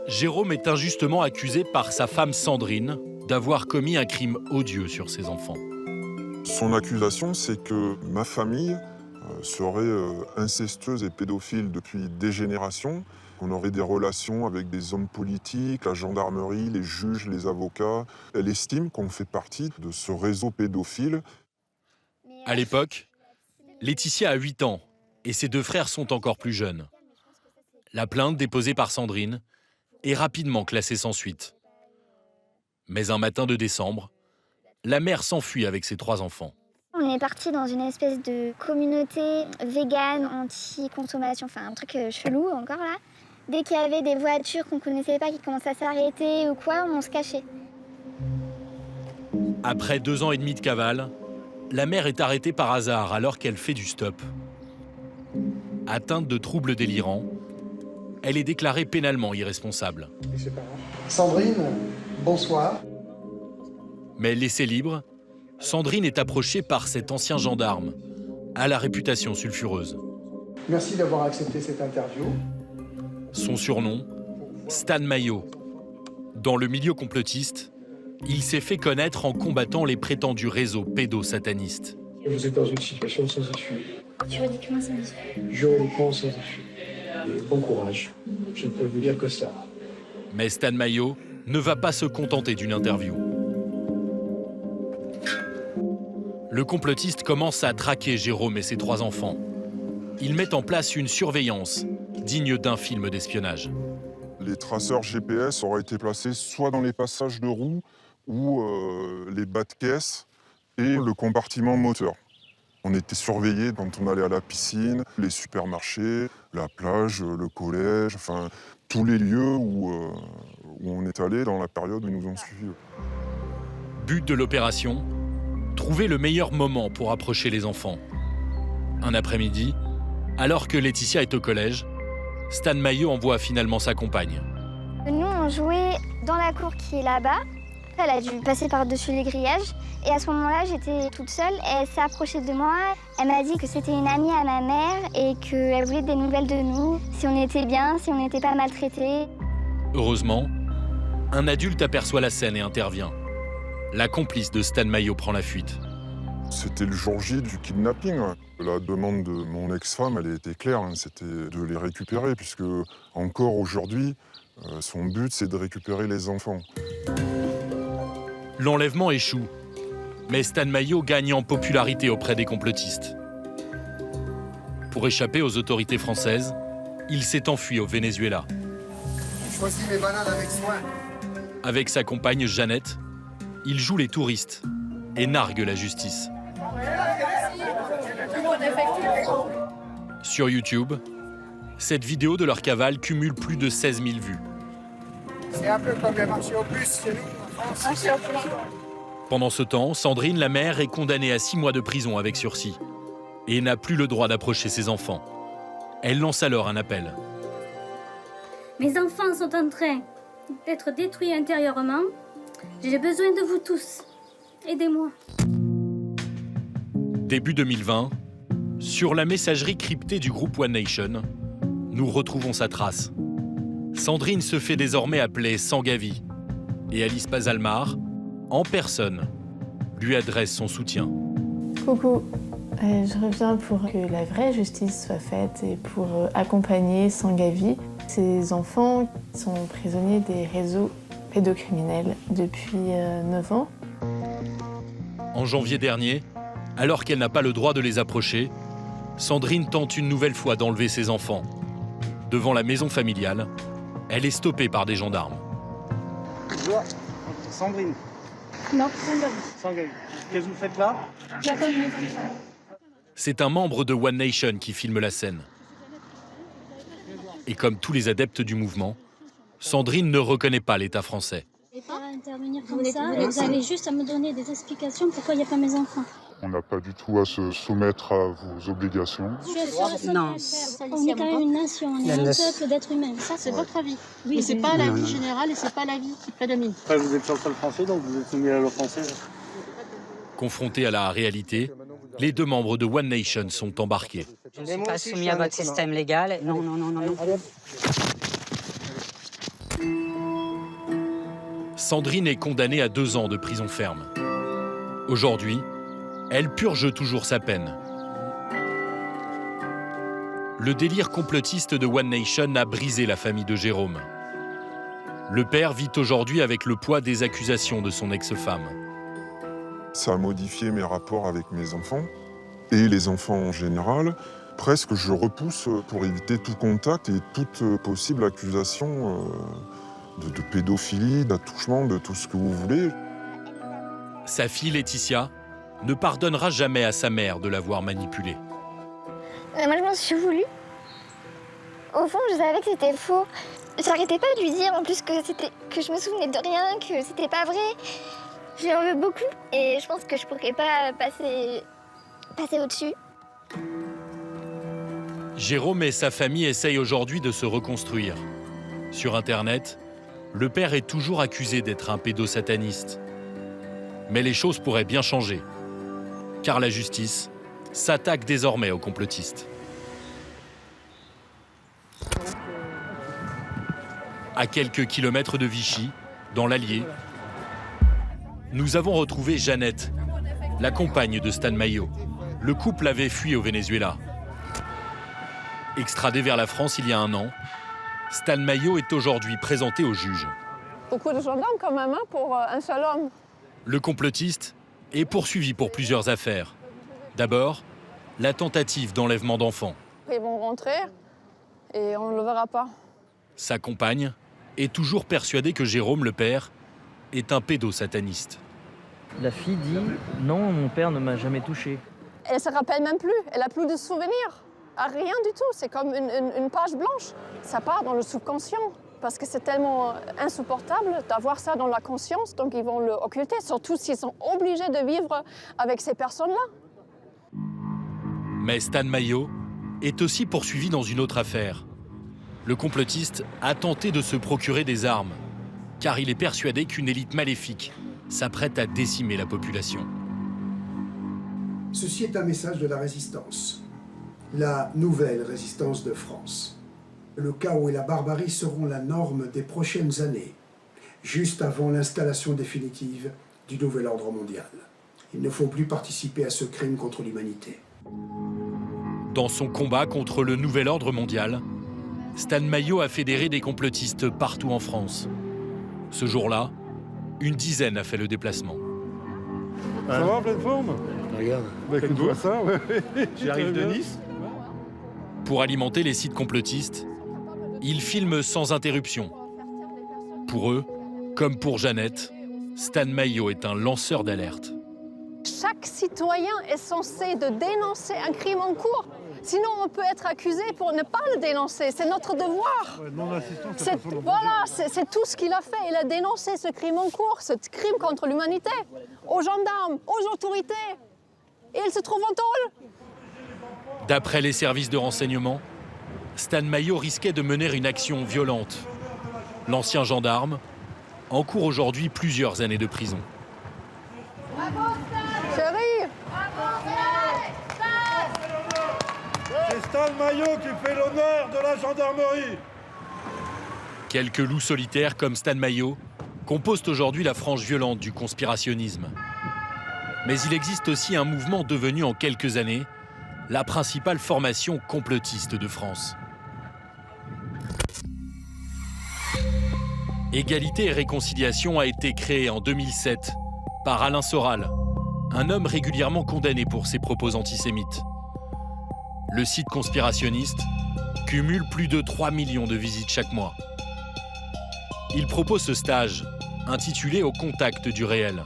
Speaker 8: Jérôme est injustement accusé par sa femme Sandrine d'avoir commis un crime odieux sur ses enfants.
Speaker 7: Son accusation, c'est que ma famille serait incestueuse et pédophile depuis des générations, qu'on aurait des relations avec des hommes politiques, la gendarmerie, les juges, les avocats. Elle estime qu'on fait partie de ce réseau pédophile.
Speaker 8: À l'époque, Laetitia a 8 ans et ses 2 frères sont encore plus jeunes. La plainte déposée par Sandrine est rapidement classée sans suite. Mais un matin de décembre, la mère s'enfuit avec ses 3 enfants.
Speaker 12: On est parti dans une espèce de communauté végane, anti-consommation, un truc chelou encore là. Dès qu'il y avait des voitures qu'on connaissait pas qui commençaient à s'arrêter ou quoi, on se cachait.
Speaker 8: Après 2 ans et demi de cavale, la mère est arrêtée par hasard alors qu'elle fait du stop. Atteinte de troubles délirants, elle est déclarée pénalement irresponsable.
Speaker 9: Sandrine, bonsoir.
Speaker 8: Mais laissée libre, Sandrine est approchée par cet ancien gendarme, à la réputation sulfureuse.
Speaker 9: Merci d'avoir accepté cette interview.
Speaker 8: Son surnom, Stan Mayo. Dans le milieu complotiste, il s'est fait connaître en combattant les prétendus réseaux pédosatanistes.
Speaker 9: Vous êtes dans une situation sans issue.
Speaker 12: Juridiquement sans issue.
Speaker 9: Juridiquement sans issue. Et bon courage. Je ne peux vous dire que ça.
Speaker 8: Mais Stan Mayo ne va pas se contenter d'une interview. Le complotiste commence à traquer Jérôme et ses 3 enfants. Il met en place une surveillance digne d'un film d'espionnage.
Speaker 7: Les traceurs GPS auraient été placés soit dans les passages de roues ou les bas de caisse et le compartiment moteur. On était surveillés quand on allait à la piscine, les supermarchés, la plage, le collège, tous les lieux où on est allé dans la période où ils nous ont suivis.
Speaker 8: But de l'opération, trouver le meilleur moment pour approcher les enfants. Un après-midi, alors que Laetitia est au collège, Stan Mayo envoie finalement sa compagne.
Speaker 12: Nous, on jouait dans la cour qui est là-bas. Elle a dû passer par-dessus les grillages. Et à ce moment-là, j'étais toute seule. Et elle s'est approchée de moi. Elle m'a dit que c'était une amie à ma mère et qu'elle voulait des nouvelles de nous, si on était bien, si on n'était pas maltraités.
Speaker 8: Heureusement, un adulte aperçoit la scène et intervient. La complice de Stan Mayo prend la fuite.
Speaker 7: C'était le jour J du kidnapping. La demande de mon ex-femme, elle était claire, c'était de les récupérer, puisque encore aujourd'hui, son but, c'est de récupérer les enfants.
Speaker 8: L'enlèvement échoue, mais Stan Mayo gagne en popularité auprès des complotistes. Pour échapper aux autorités françaises, il s'est enfui au Venezuela.
Speaker 9: Je choisis mes bananes avec soin.
Speaker 8: Avec sa compagne Jeannette, il joue les touristes et nargue la justice. Sur YouTube, cette vidéo de leur cavale cumule plus de 16 000 vues.
Speaker 9: C'est un peu comme les marchés aux puces chez nous en France.
Speaker 8: Pendant ce temps, Sandrine, la mère, est condamnée à 6 mois de prison avec sursis et n'a plus le droit d'approcher ses enfants. Elle lance alors un appel.
Speaker 13: Mes enfants sont en train d'être détruits intérieurement. J'ai besoin de vous tous. Aidez-moi.
Speaker 8: Début 2020, sur la messagerie cryptée du groupe One Nation, nous retrouvons sa trace. Sandrine se fait désormais appeler Sangavi et Alice Pazalmar, en personne, lui adresse son soutien.
Speaker 4: Coucou, je reviens pour que la vraie justice soit faite et pour accompagner Sangavi. Ces enfants sont prisonniers des réseaux pédocriminels depuis 9 ans.
Speaker 8: En janvier dernier, alors qu'elle n'a pas le droit de les approcher, Sandrine tente une nouvelle fois d'enlever ses enfants. Devant la maison familiale, elle est stoppée par des gendarmes.
Speaker 15: Bonjour, Sandrine.
Speaker 13: Non,
Speaker 15: Sangavi. Qu'est-ce que vous faites là?
Speaker 13: J'attends mes enfants.
Speaker 8: C'est un membre de One Nation qui filme la scène. Et comme tous les adeptes du mouvement, Sandrine ne reconnaît pas l'État français.
Speaker 13: Pas intervenir comme ça, et vous avez juste à me donner des explications pourquoi il n'y a pas mes enfants.
Speaker 7: On n'a pas du tout à se soumettre à vos obligations.
Speaker 13: Non. On est quand même une nation, on est un peuple d'êtres humains.
Speaker 16: Ça, c'est votre avis.
Speaker 13: Oui,
Speaker 16: mais c'est pas la vie générale et c'est pas la vie qui prédomine.
Speaker 15: Après, vous êtes sur le sol français, donc vous êtes soumis à la loi française.
Speaker 8: Confrontés à la réalité, les 2 membres de One Nation sont embarqués.
Speaker 17: Je ne suis pas soumis à votre système légal. Non, non, non, non.
Speaker 8: Sandrine est condamnée à 2 ans de prison ferme. Aujourd'hui, elle purge toujours sa peine. Le délire complotiste de One Nation a brisé la famille de Jérôme. Le père vit aujourd'hui avec le poids des accusations de son ex-femme.
Speaker 7: Ça a modifié mes rapports avec mes enfants et les enfants en général. Presque, je repousse pour éviter tout contact et toute possible accusation de pédophilie, d'attouchement, de tout ce que vous voulez.
Speaker 8: Sa fille Laetitia ne pardonnera jamais à sa mère de l'avoir manipulée.
Speaker 12: Moi, je m'en suis voulu. Au fond, je savais que c'était faux. J'arrêtais pas de lui dire en plus que je me souvenais de rien, que c'était pas vrai. Je lui en veux beaucoup et je pense que je pourrais pas passer au-dessus.
Speaker 8: Jérôme et sa famille essayent aujourd'hui de se reconstruire. Sur Internet, le père est toujours accusé d'être un pédosataniste. Mais les choses pourraient bien changer, car la justice s'attaque désormais aux complotistes. À quelques kilomètres de Vichy, dans l'Allier, nous avons retrouvé Jeannette, la compagne de Stan Mayo. Le couple avait fui au Venezuela. Extradé vers la France il y a 1 an, Stan Mayo est aujourd'hui présenté au juge.
Speaker 24: Beaucoup de gendarmes quand même, hein, pour un seul homme.
Speaker 8: Le complotiste est poursuivi pour plusieurs affaires. D'abord, la tentative d'enlèvement d'enfants.
Speaker 24: Ils vont rentrer et on ne le verra pas.
Speaker 8: Sa compagne est toujours persuadée que Jérôme, le père, est un pédosataniste.
Speaker 25: La fille dit « Non, mon père ne m'a jamais touché ».
Speaker 24: Elle ne se rappelle même plus, elle n'a plus de souvenirs. Rien du tout, c'est comme une page blanche. Ça part dans le subconscient, parce que c'est tellement insupportable d'avoir ça dans la conscience, donc ils vont le occulter, surtout s'ils sont obligés de vivre avec ces personnes-là.
Speaker 8: Mais Stan Mayo est aussi poursuivi dans une autre affaire. Le complotiste a tenté de se procurer des armes, car il est persuadé qu'une élite maléfique s'apprête à décimer la population.
Speaker 26: Ceci est un message de la résistance. La nouvelle résistance de France. Le chaos et la barbarie seront la norme des prochaines années, juste avant l'installation définitive du nouvel ordre mondial. Il ne faut plus participer à ce crime contre l'humanité.
Speaker 8: Dans son combat contre le nouvel ordre mondial, Stan Mayo a fédéré des complotistes partout en France. Ce jour-là, une dizaine a fait le déplacement.
Speaker 27: Ça va en pleine forme?
Speaker 15: Regarde.
Speaker 27: Bah, écoute-toi ça, ouais.
Speaker 15: J'arrive de Nice.
Speaker 8: Pour alimenter les sites complotistes, ils filment sans interruption. Pour eux, comme pour Jeannette, Stan Mayo est un lanceur d'alerte.
Speaker 24: Chaque citoyen est censé de dénoncer un crime en cours. Sinon, on peut être accusé pour ne pas le dénoncer. C'est notre devoir. Voilà, c'est tout ce qu'il a fait. Il a dénoncé ce crime en cours, ce crime contre l'humanité, aux gendarmes, aux autorités. Et il se trouve en tôle.
Speaker 8: D'après les services de renseignement, Stan Mayo risquait de mener une action violente. L'ancien gendarme encourt aujourd'hui plusieurs années de prison.
Speaker 24: Chérie!
Speaker 27: C'est Stan Mayo qui fait l'honneur de la gendarmerie.
Speaker 8: Quelques loups solitaires comme Stan Mayo composent aujourd'hui la frange violente du conspirationnisme. Mais il existe aussi un mouvement devenu en quelques années la principale formation complotiste de France. Égalité et réconciliation a été créée en 2007 par Alain Soral, un homme régulièrement condamné pour ses propos antisémites. Le site conspirationniste cumule plus de 3 millions de visites chaque mois. Il propose ce stage, intitulé « Au contact du réel ».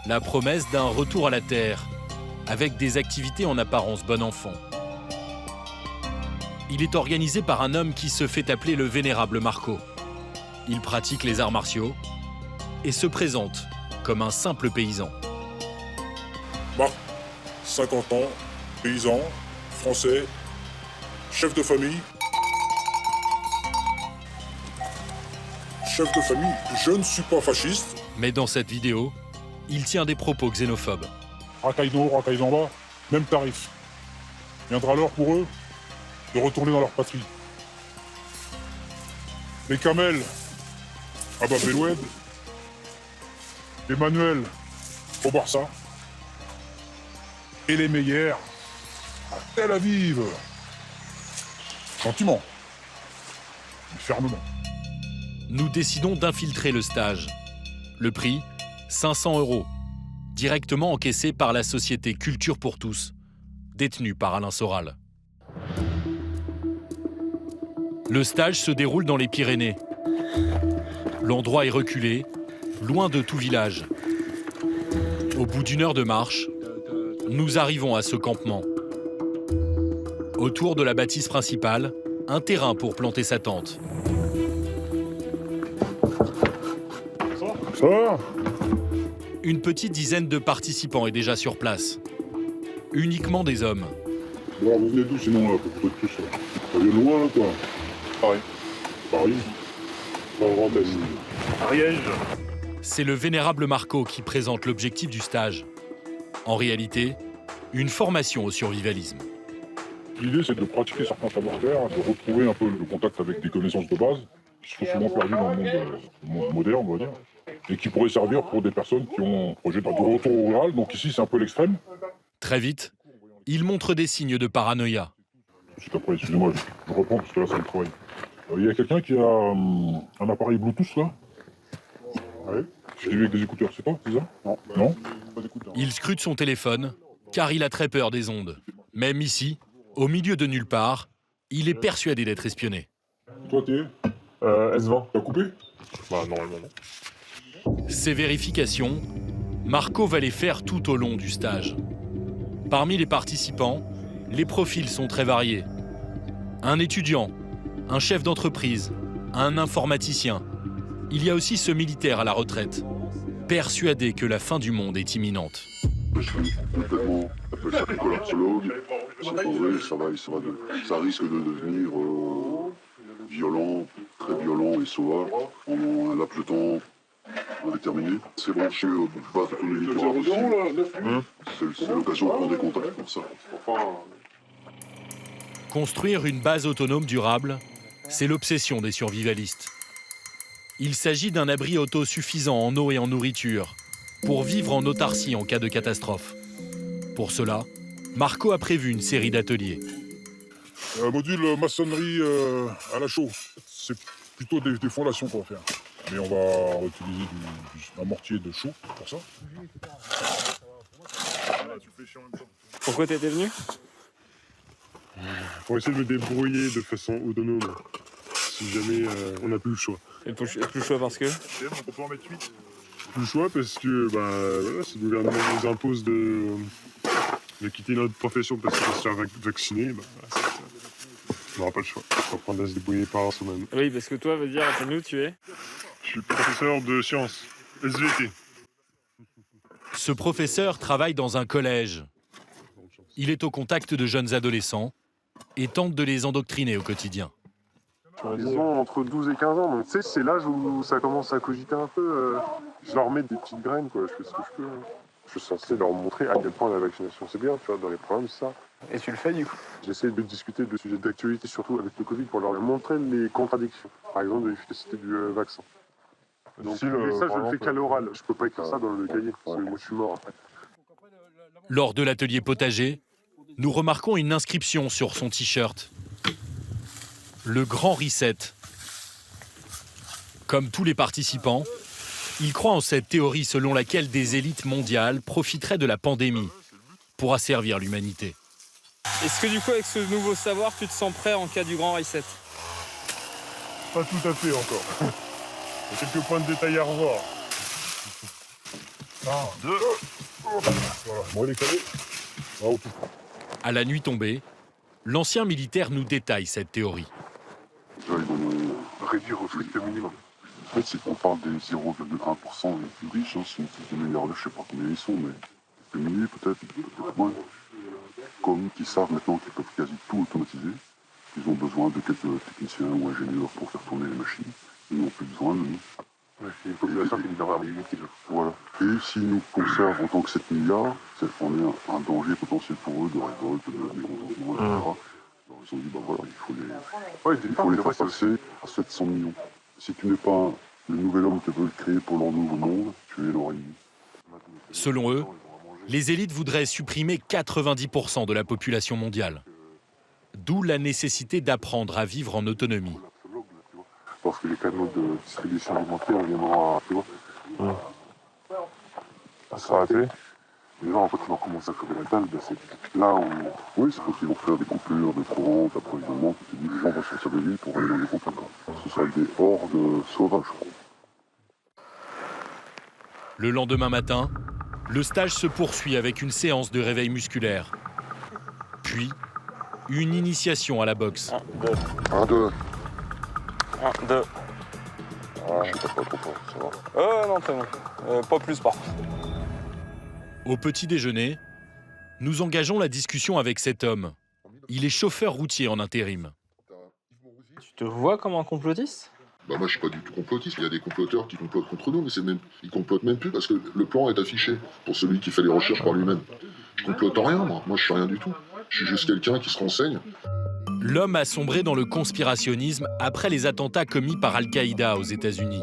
Speaker 8: La promesse d'un retour à la Terre, avec des activités en apparence bon enfant. Il est organisé par un homme qui se fait appeler le Vénérable Marco. Il pratique les arts martiaux et se présente comme un simple paysan.
Speaker 7: Marc, 50 ans, paysan, français, chef de famille. Chef de famille, je ne suis pas fasciste.
Speaker 8: Mais dans cette vidéo, il tient des propos xénophobes.
Speaker 7: Racaille d'eau, racaille d'en bas, même tarif. Viendra l'heure pour eux de retourner dans leur patrie. Les Kamel à Bab el-Oued, Emmanuel au Barça et les Meyer à Tel Aviv. Gentiment, mais fermement.
Speaker 8: Nous décidons d'infiltrer le stage. Le prix, 500 €, directement encaissé par la société Culture pour tous, détenue par Alain Soral. Le stage se déroule dans les Pyrénées. L'endroit est reculé, loin de tout village. Au bout d'1 heure de marche, nous arrivons à ce campement. Autour de la bâtisse principale, un terrain pour planter sa tente.
Speaker 7: Ça va ?
Speaker 8: Une petite dizaine de participants est déjà sur place. Uniquement des hommes.
Speaker 7: Bon, vous venez d'où sinon là, pour tout ça? Ça vient loin quoi. Paris. Paris. Grand Est. Ariège.
Speaker 8: C'est le Vénérable Marco qui présente l'objectif du stage. En réalité, une formation au survivalisme.
Speaker 7: L'idée, c'est de pratiquer certains savoir-faire, de retrouver un peu le contact avec des connaissances de base, qui sont souvent perdues dans le monde moderne, on va dire, et qui pourraient servir pour des personnes qui ont un projet de retour au rural. Donc ici, c'est un peu l'extrême.
Speaker 8: Très vite, il montre des signes de paranoïa.
Speaker 7: Juste après, excusez-moi, je reprends parce que là, c'est le travail. Il y a quelqu'un qui a un appareil Bluetooth, là. Oui. J'ai vu avec des écouteurs, c'est ça? Non. Non? Pas d'écouteurs.
Speaker 8: Il scrute son téléphone, car il a très peur des ondes. Même ici, au milieu de nulle part, il est persuadé d'être espionné.
Speaker 7: Toi, t'es S20. T'as coupé? Bah, normalement, non.
Speaker 8: Ces vérifications, Marco va les faire tout au long du stage. Parmi les participants, les profils sont très variés. Un étudiant, un chef d'entreprise, un informaticien. Il y a aussi ce militaire à la retraite, persuadé que la fin du monde est imminente.
Speaker 3: Je suis complètement appelé ça collapsologue. Ça risque de devenir violent, très violent et sauvage pendant un laps de temps indéterminé. C'est branché aux bases auto-militaires aussi. C'est l'occasion de prendre des contacts comme ça.
Speaker 8: Construire une base autonome durable, c'est l'obsession des survivalistes. Il s'agit d'un abri autosuffisant en eau et en nourriture, pour vivre en autarcie en cas de catastrophe. Pour cela, Marco a prévu une série d'ateliers.
Speaker 7: Module maçonnerie à la chaux. C'est plutôt des fondations qu'on va faire. Mais on va utiliser un mortier de chaux pour ça.
Speaker 2: Pourquoi t'étais venu?
Speaker 10: Pour essayer de me débrouiller de façon autonome, si jamais on n'a plus le choix.
Speaker 2: Et plus le choix parce que?
Speaker 10: On peut en mettre 8. Plus le choix parce que voilà, si le gouvernement nous impose de quitter notre profession parce qu'on va se faire vacciner, on n'aura pas le choix. On va apprendre à se débrouiller par soi-même.
Speaker 2: Oui, parce que toi, dire, rappelle-nous, tu es?
Speaker 10: Je suis professeur de sciences, SVT.
Speaker 8: Ce professeur travaille dans un collège. Il est au contact de jeunes adolescents et tente de les endoctriner au quotidien.
Speaker 10: Ils ont entre 12 et 15 ans, donc tu sais, c'est l'âge où ça commence à cogiter un peu. Je leur mets des petites graines, quoi. Je fais ce que je peux. Je suis censé leur montrer à quel point la vaccination c'est bien, tu vois, dans les programmes, c'est ça.
Speaker 2: Et tu le fais du coup?
Speaker 10: J'essaie de discuter de sujets d'actualité, surtout avec le Covid, pour leur montrer les contradictions. Par exemple, de l'efficacité du vaccin. Donc, mais ça, je le fais qu'à l'oral. Je peux pas écrire ça dans le cahier, parce que moi, je suis mort après.
Speaker 8: Lors de l'atelier potager, nous remarquons une inscription sur son t-shirt. Le Grand Reset. Comme tous les participants, il croit en cette théorie selon laquelle des élites mondiales profiteraient de la pandémie pour asservir l'humanité.
Speaker 2: Est-ce que du coup, avec ce nouveau savoir, tu te sens prêt en cas du grand reset?
Speaker 10: Pas tout à fait encore. Il y a quelques points de détail à revoir. 1, 2. Voilà, bon, il est calé.
Speaker 8: À la nuit tombée, l'ancien militaire nous détaille cette théorie.
Speaker 3: Ils vont réduire au strict minimum. En fait, c'est qu'on parle des 0,1% les plus riches, hein, c'est des milliardaires, je ne sais pas combien ils sont, mais des milliers peut-être moins. Comme qui savent maintenant qu'ils peuvent quasi tout automatiser. Ils ont besoin de quelques techniciens ou ingénieurs pour faire tourner les machines. Ils n'ont plus besoin de nous. Ouais, c'est une population qui devrait avoir inutile. Voilà. Et s'ils nous conservent en tant que 7 milliards, on est un danger potentiel pour eux de révolte, de mécontentement, etc. Alors ils ont dit, bah voilà, il faut les faire passer à 700 millions. Si tu n'es pas le nouvel homme qu'ils veulent créer pour leur nouveau monde, tu es leur ennemi.
Speaker 8: Selon eux, les élites voudraient supprimer 90% de la population mondiale. D'où la nécessité d'apprendre à vivre en autonomie.
Speaker 3: Parce que les canaux de distribution alimentaire viendront à... Tu vois ça sera arrêté. Les gens, en fait, ils vont commencer à crever la dalle. C'est là où... Oui, c'est parce qu'ils vont faire des coupures de courant, d'approvisionnement. Les gens vont sortir de l'île pour aller dans les campagnes. Ce sera des hordes sauvages.
Speaker 8: Le lendemain matin, le stage se poursuit avec une séance de réveil musculaire. Puis, une initiation à la boxe.
Speaker 3: 1, 2.
Speaker 6: 1, 2.
Speaker 3: Ah, je sais pas trop fort, ça va.
Speaker 6: Non, très bon. Pas plus, par contre.
Speaker 8: Au petit déjeuner, nous engageons la discussion avec cet homme. Il est chauffeur routier en intérim.
Speaker 2: Tu te vois comme un complotiste?
Speaker 11: Bah moi je suis pas du tout complotiste, il y a des comploteurs qui complotent contre nous, mais ils complotent même plus parce que le plan est affiché pour celui qui fait les recherches par lui-même. Je complote en rien, moi je suis rien du tout. Je suis juste quelqu'un qui se renseigne.
Speaker 8: L'homme a sombré dans le conspirationnisme après les attentats commis par Al-Qaïda aux États-Unis.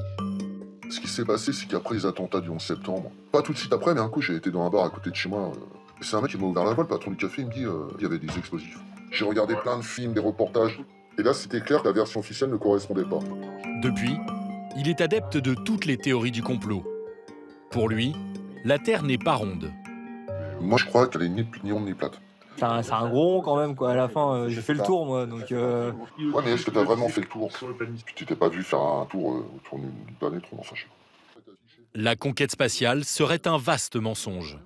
Speaker 11: Ce qui s'est passé, c'est qu'après les attentats du 11 septembre, pas tout de suite après, mais un coup j'ai été dans un bar à côté de chez moi. C'est un mec qui m'a ouvert la voie, le patron du café, il me dit il y avait des explosifs. J'ai regardé plein de films, des reportages, et là c'était clair que la version officielle ne correspondait pas.
Speaker 8: Depuis, il est adepte de toutes les théories du complot. Pour lui, la Terre n'est pas ronde.
Speaker 11: Moi je crois qu'elle est ni ronde ni plate.
Speaker 2: C'est un gros rond quand même, quoi. À la fin, j'ai fait le tour, moi, donc...
Speaker 11: Ouais, mais est-ce que t'as vraiment fait le tour? Tu t'es pas vu faire un tour autour d'une planète ronde, enfin, je sais pas.
Speaker 8: La conquête spatiale serait un vaste mensonge.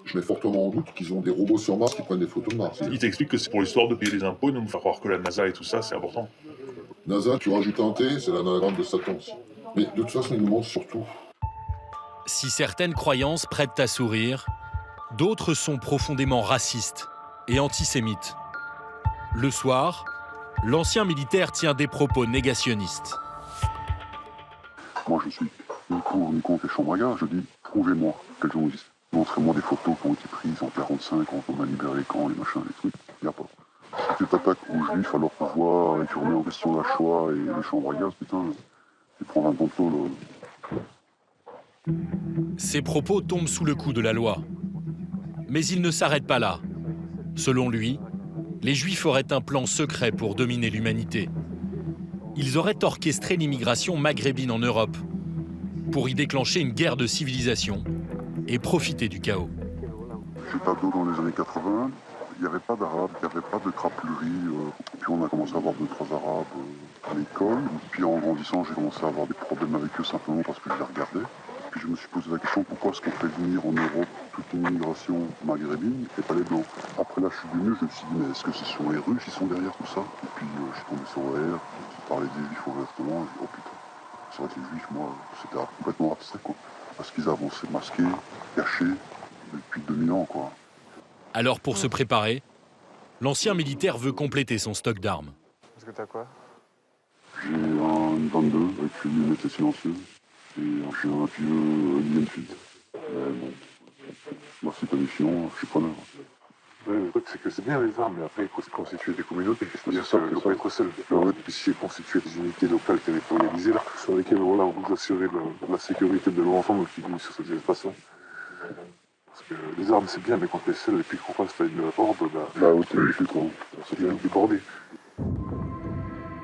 Speaker 11: Je mets fortement en doute qu'ils ont des robots sur Mars qui prennent des photos de Mars.
Speaker 10: Il t'explique que c'est pour l'histoire de payer les impôts, donc faire croire que la NASA et tout ça, c'est important.
Speaker 11: NASA, tu rajoutes un T, c'est l'anagramme de Satan aussi. Mais de toute façon, ils nous mentent surtout.
Speaker 8: Si certaines croyances prêtent à sourire, d'autres sont profondément racistes et antisémites. Le soir, l'ancien militaire tient des propos négationnistes.
Speaker 3: Moi, je suis ni pour ni contre les chambres à gaz. Je dis, prouvez-moi qu'elles ont existé. Montrez-moi des photos qui ont été prises en 45, quand on a libéré les camps, les machins, les trucs. Il n'y a pas. Si tu t'attaques aux juifs, alors pouvoir, et tu remets en question la Shoah et les chambres à gaz, putain, tu prends un complot, là.
Speaker 8: Ces propos tombent sous le coup de la loi. Mais il ne s'arrête pas là. Selon lui, les Juifs auraient un plan secret pour dominer l'humanité. Ils auraient orchestré l'immigration maghrébine en Europe pour y déclencher une guerre de civilisation et profiter du chaos.
Speaker 3: Chez Tableau, dans les années 80, il n'y avait pas d'arabes, il n'y avait pas de crapulerie. Puis on a commencé à avoir 2-3 arabes à l'école. Puis en grandissant, j'ai commencé à avoir des problèmes avec eux simplement parce que je les regardais. Puis je me suis posé la question, pourquoi est-ce qu'on fait venir en Europe toute l'immigration maghrébine et pas les Blancs? Après là, je suis venu, je me suis dit, mais est-ce que ce sont les Russes qui sont derrière tout ça? Et puis je suis tombé sur OR, j'ai parlé des Juifs ouvertement, et j'ai dit, oh putain, c'est vrai que les Juifs, moi, c'était complètement abstrait, quoi. Parce qu'ils avançaient masqués, cachés, depuis 2000 ans, quoi.
Speaker 8: Alors pour se préparer, l'ancien militaire veut compléter son stock d'armes.
Speaker 2: Est-ce que t'as quoi?
Speaker 3: J'ai un 22 avec une lunette silencieuse. Et j'ai un vieux Enfield. Bon, moi c'est pas méfiant, je suis preneur.
Speaker 10: Ouais, le truc c'est que c'est bien les armes, mais après il faut se constituer des communautés, c'est-à-dire qu'il ne faut pas être seul. Il faut aussi constituer des unités locales territorialisées là, sur lesquelles voilà, on vous assurer de la sécurité de l'ensemble qui vit sur ces espaces-là.
Speaker 3: Parce que les armes c'est bien, mais quand t'es seul et puis qu'on passe à une horde, bah où t'es con, c'est bien débordé.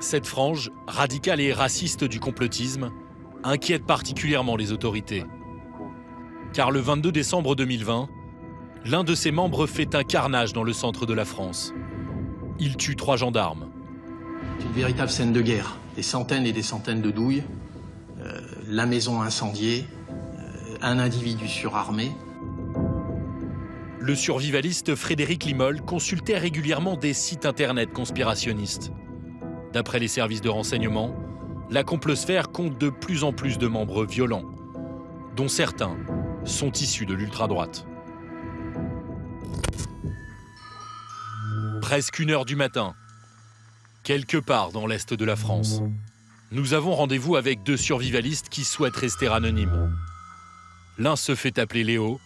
Speaker 8: Cette frange, radicale et raciste du complotisme, inquiète particulièrement les autorités. Car le 22 décembre 2020, l'un de ses membres fait un carnage dans le centre de la France. Il tue 3 gendarmes.
Speaker 14: C'est une véritable scène de guerre. Des centaines et des centaines de douilles, la maison incendiée, un individu surarmé.
Speaker 8: Le survivaliste Frédéric Limolle consultait régulièrement des sites internet conspirationnistes. D'après les services de renseignement, la complosphère compte de plus en plus de membres violents, dont certains sont issus de l'ultra-droite. Presque 1h du matin, quelque part dans l'est de la France, nous avons rendez-vous avec 2 survivalistes qui souhaitent rester anonymes. L'un se fait appeler Léo.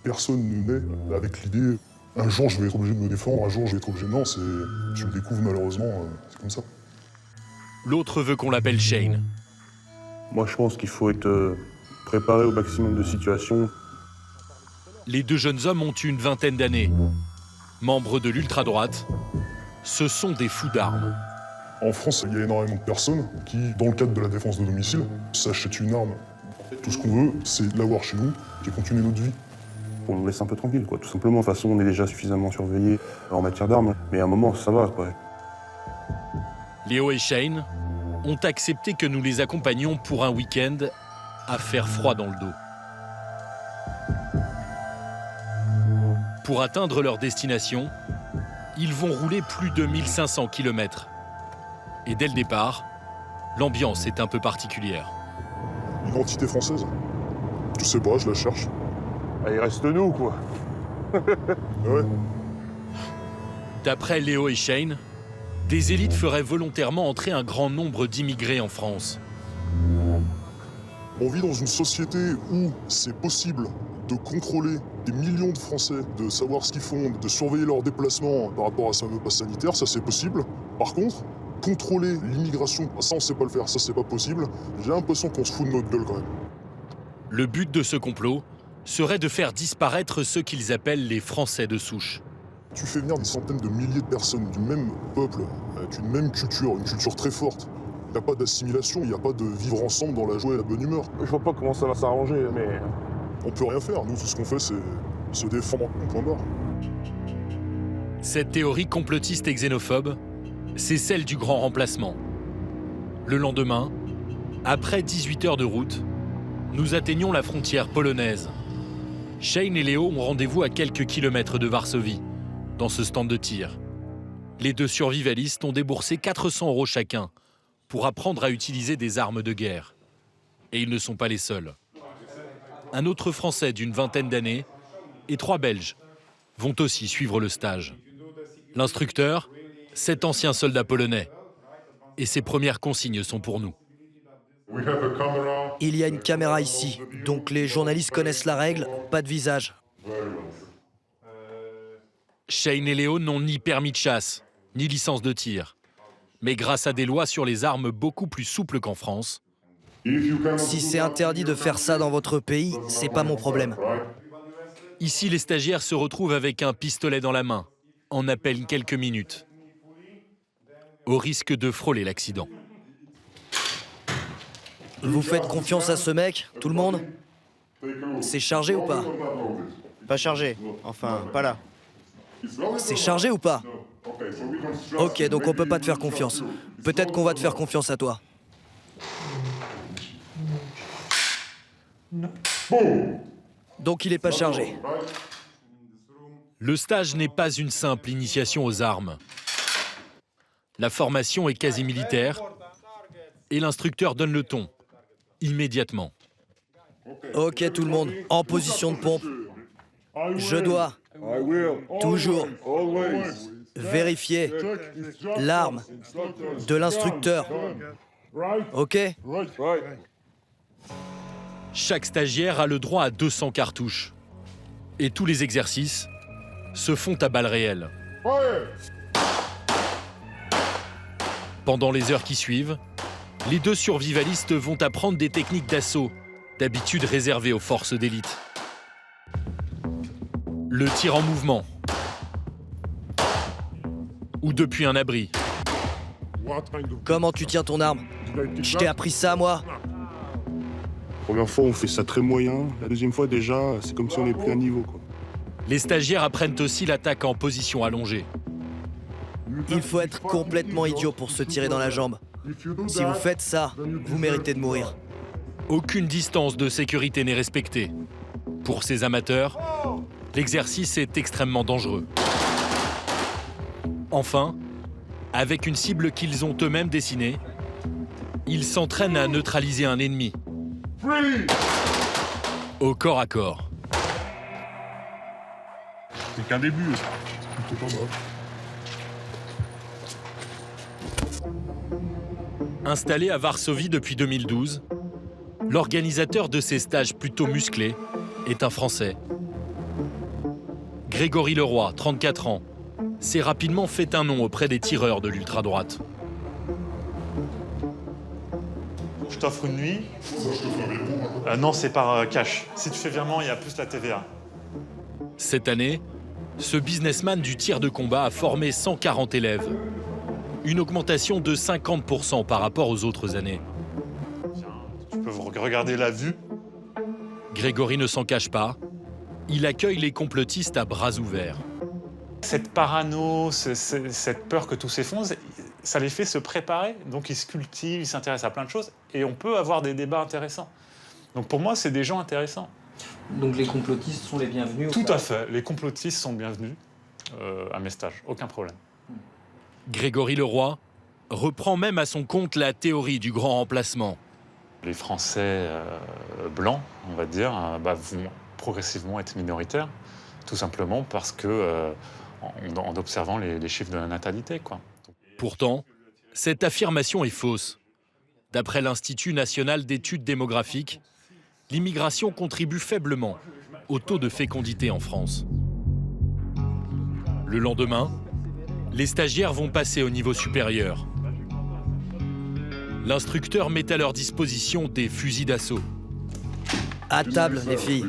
Speaker 7: Personne ne naît avec l'idée « un jour je vais être obligé de me défendre, un jour je vais être obligé de... » Non, tu le découvres malheureusement, c'est comme ça.
Speaker 8: L'autre veut qu'on l'appelle Shane.
Speaker 10: Moi je pense qu'il faut être préparé au maximum de situations.
Speaker 8: Les 2 jeunes hommes ont une vingtaine d'années. Membres de l'ultra-droite, ce sont des fous d'armes.
Speaker 7: En France, il y a énormément de personnes qui, dans le cadre de la défense de domicile, s'achètent une arme. Tout ce qu'on veut, c'est l'avoir chez nous et continuer notre vie.
Speaker 10: On nous laisse un peu tranquille, quoi. Tout simplement, de toute façon, on est déjà suffisamment surveillés en matière d'armes, mais à un moment, ça va, quoi.
Speaker 8: Léo et Shane ont accepté que nous les accompagnions pour un week-end à faire froid dans le dos. Pour atteindre leur destination, ils vont rouler plus de 1500 km. Et dès le départ, l'ambiance est un peu particulière.
Speaker 7: Identité française. Je sais pas, je la cherche.
Speaker 10: Ah, il reste nous, quoi.
Speaker 7: Ouais.
Speaker 8: D'après Léo et Shane, des élites feraient volontairement entrer un grand nombre d'immigrés en France.
Speaker 7: On vit dans une société où c'est possible de contrôler des millions de Français, de savoir ce qu'ils font, de surveiller leurs déplacements par rapport à ce fameux pass sanitaire, ça c'est possible. Par contre, contrôler l'immigration, ça on sait pas le faire, ça c'est pas possible. J'ai l'impression qu'on se fout de notre gueule quand même.
Speaker 8: Le but de ce complot serait de faire disparaître ceux qu'ils appellent les Français de souche.
Speaker 7: Tu fais venir des centaines de milliers de personnes du même peuple, avec une même culture, une culture très forte. Il n'y a pas d'assimilation, il n'y a pas de vivre ensemble dans la joie et la bonne humeur.
Speaker 10: Je vois pas comment ça va s'arranger, mais...
Speaker 7: On peut rien faire, nous tout ce qu'on fait c'est se défendre, point barre.
Speaker 8: Cette théorie complotiste et xénophobe, c'est celle du grand remplacement. Le lendemain, après 18 heures de route, nous atteignons la frontière polonaise. Shane et Léo ont rendez-vous à quelques kilomètres de Varsovie, dans ce stand de tir. Les 2 survivalistes ont déboursé 400 € chacun pour apprendre à utiliser des armes de guerre. Et ils ne sont pas les seuls. Un autre Français d'une vingtaine d'années et 3 Belges vont aussi suivre le stage. L'instructeur, cet ancien soldat polonais. Et ses premières consignes sont pour nous.
Speaker 18: Il y a une caméra ici, donc les journalistes connaissent la règle, pas de visage.
Speaker 8: Shane et Léo n'ont ni permis de chasse, ni licence de tir. Mais grâce à des lois sur les armes beaucoup plus souples qu'en France,
Speaker 18: si c'est interdit de faire ça dans votre pays, c'est pas mon problème.
Speaker 8: Ici, les stagiaires se retrouvent avec un pistolet dans la main, en à peine quelques minutes, au risque de frôler l'accident.
Speaker 18: Vous faites confiance à ce mec, tout le monde? C'est chargé ou pas?
Speaker 15: Pas chargé, enfin, pas là.
Speaker 18: C'est chargé ou pas? Ok, donc on peut pas te faire confiance. Peut-être qu'on va te faire confiance à toi. Donc il est pas chargé.
Speaker 8: Le stage n'est pas une simple initiation aux armes. La formation est quasi militaire et l'instructeur donne le ton, immédiatement.
Speaker 18: Ok tout le monde, en position de pompe. Je dois, toujours, vérifier l'arme de l'instructeur. Ok?
Speaker 8: Chaque stagiaire a le droit à 200 cartouches. Et tous les exercices se font à balles réelles. Pendant les heures qui suivent, les 2 survivalistes vont apprendre des techniques d'assaut, d'habitude réservées aux forces d'élite. Le tir en mouvement. Ou depuis un abri.
Speaker 18: Comment tu tiens ton arme? Je t'ai appris ça, moi.
Speaker 10: La première fois, on fait ça très moyen. La deuxième fois, déjà, c'est comme si on n'est plus à niveau, quoi.
Speaker 8: Les stagiaires apprennent aussi l'attaque en position allongée.
Speaker 18: Il faut être complètement idiot pour se tirer dans la jambe. Si vous faites ça, vous méritez de mourir.
Speaker 8: Aucune distance de sécurité n'est respectée. Pour ces amateurs, l'exercice est extrêmement dangereux. Enfin, avec une cible qu'ils ont eux-mêmes dessinée, ils s'entraînent à neutraliser un ennemi. Au corps à corps.
Speaker 10: C'est qu'un début.
Speaker 8: Installé à Varsovie depuis 2012, l'organisateur de ces stages plutôt musclés est un Français. Grégory Leroy, 34 ans, s'est rapidement fait un nom auprès des tireurs de l'ultra-droite.
Speaker 1: Je t'offre une nuit. Non, c'est par cash. Si tu fais virement, il y a plus la TVA.
Speaker 8: Cette année, ce businessman du tir de combat a formé 140 élèves. Une augmentation de 50% par rapport aux autres années.
Speaker 1: Tu peux regarder la vue.
Speaker 8: Grégory ne s'en cache pas. Il accueille les complotistes à bras ouverts.
Speaker 1: Cette parano, cette peur que tout s'effondre, ça les fait se préparer. Donc ils se cultivent, ils s'intéressent à plein de choses. Et on peut avoir des débats intéressants. Donc pour moi, c'est des gens intéressants.
Speaker 25: Donc les complotistes sont les bienvenus?
Speaker 1: Tout à fait. Les complotistes sont bienvenus à mes stages. Aucun problème.
Speaker 8: Grégory Leroy reprend même à son compte la théorie du grand remplacement.
Speaker 1: Les Français blancs, on va dire, vont progressivement être minoritaires, tout simplement parce que en observant les chiffres de la natalité, quoi.
Speaker 8: Pourtant, cette affirmation est fausse. D'après l'Institut national d'études démographiques, l'immigration contribue faiblement au taux de fécondité en France. Le lendemain, les stagiaires vont passer au niveau supérieur. L'instructeur met à leur disposition des fusils d'assaut.
Speaker 18: À table, les filles.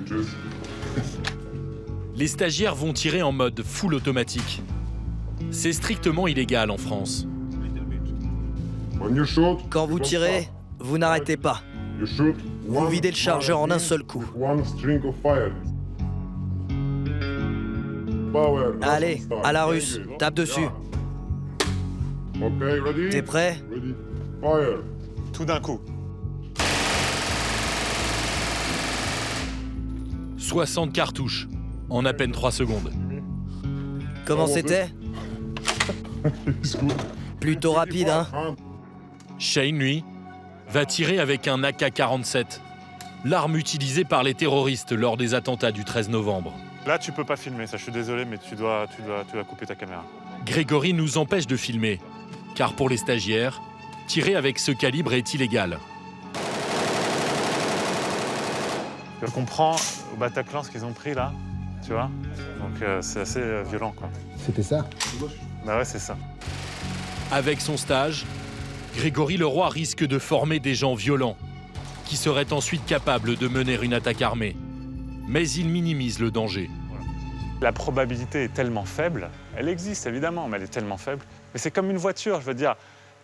Speaker 8: Les stagiaires vont tirer en mode full automatique. C'est strictement illégal en France.
Speaker 18: Quand vous tirez, vous n'arrêtez pas. Vous videz le chargeur en un seul coup. Allez, à la russe, tape dessus. T'es prêt?
Speaker 1: Tout d'un coup.
Speaker 8: 60 cartouches, en à peine 3 secondes.
Speaker 18: Comment c'était? Plutôt rapide, hein?
Speaker 8: Shane, lui, va tirer avec un AK-47, l'arme utilisée par les terroristes lors des attentats du 13 novembre.
Speaker 1: Là, tu peux pas filmer, ça, je suis désolé, mais tu dois couper ta caméra.
Speaker 8: Grégory nous empêche de filmer, car pour les stagiaires, tirer avec ce calibre est illégal.
Speaker 1: Je comprends au Bataclan ce qu'ils ont pris là, tu vois. Donc c'est assez violent, quoi.
Speaker 5: C'était ça?
Speaker 1: Bah ouais, c'est ça.
Speaker 8: Avec son stage, Grégory Leroy risque de former des gens violents, qui seraient ensuite capables de mener une attaque armée. Mais il minimise le danger.
Speaker 1: La probabilité est tellement faible, elle existe évidemment, mais elle est tellement faible. Mais c'est comme une voiture, je veux dire,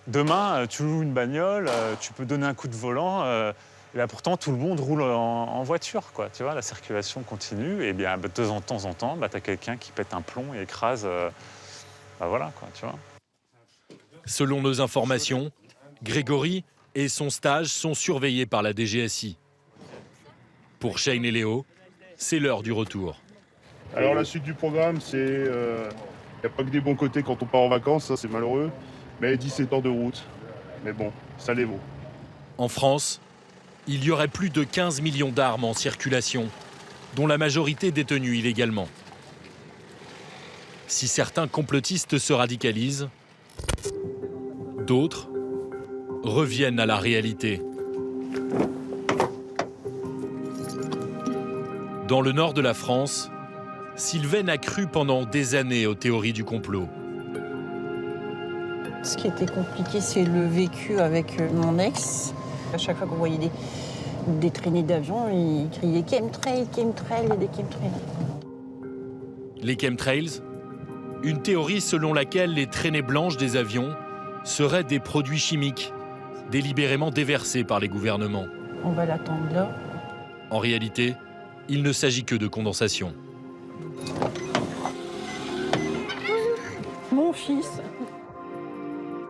Speaker 1: demain, tu loues une bagnole, tu peux donner un coup de volant, et là pourtant tout le monde roule en voiture, quoi. Tu vois, la circulation continue, et bien de temps en temps, tu as quelqu'un qui pète un plomb et écrase, voilà, quoi, tu vois.
Speaker 8: Selon nos informations, Grégory et son stage sont surveillés par la DGSI. Pour Shane et Léo, c'est l'heure du retour.
Speaker 10: Alors la suite du programme, c'est... Il n'y a pas que des bons côtés quand on part en vacances, ça c'est malheureux, mais 17 heures de route. Mais bon, ça les vaut.
Speaker 8: En France, il y aurait plus de 15 millions d'armes en circulation, dont la majorité détenues illégalement. Si certains complotistes se radicalisent, d'autres reviennent à la réalité. Dans le nord de la France, Sylvaine a cru pendant des années aux théories du complot.
Speaker 19: Ce qui était compliqué, c'est le vécu avec mon ex. À chaque fois qu'on voyait des traînées d'avions, il criait chemtrail, chemtrail et des chemtrails.
Speaker 8: Les chemtrails, une théorie selon laquelle les traînées blanches des avions seraient des produits chimiques délibérément déversés par les gouvernements.
Speaker 19: On va l'attendre là.
Speaker 8: En réalité, il ne s'agit que de condensation.
Speaker 19: Mon fils.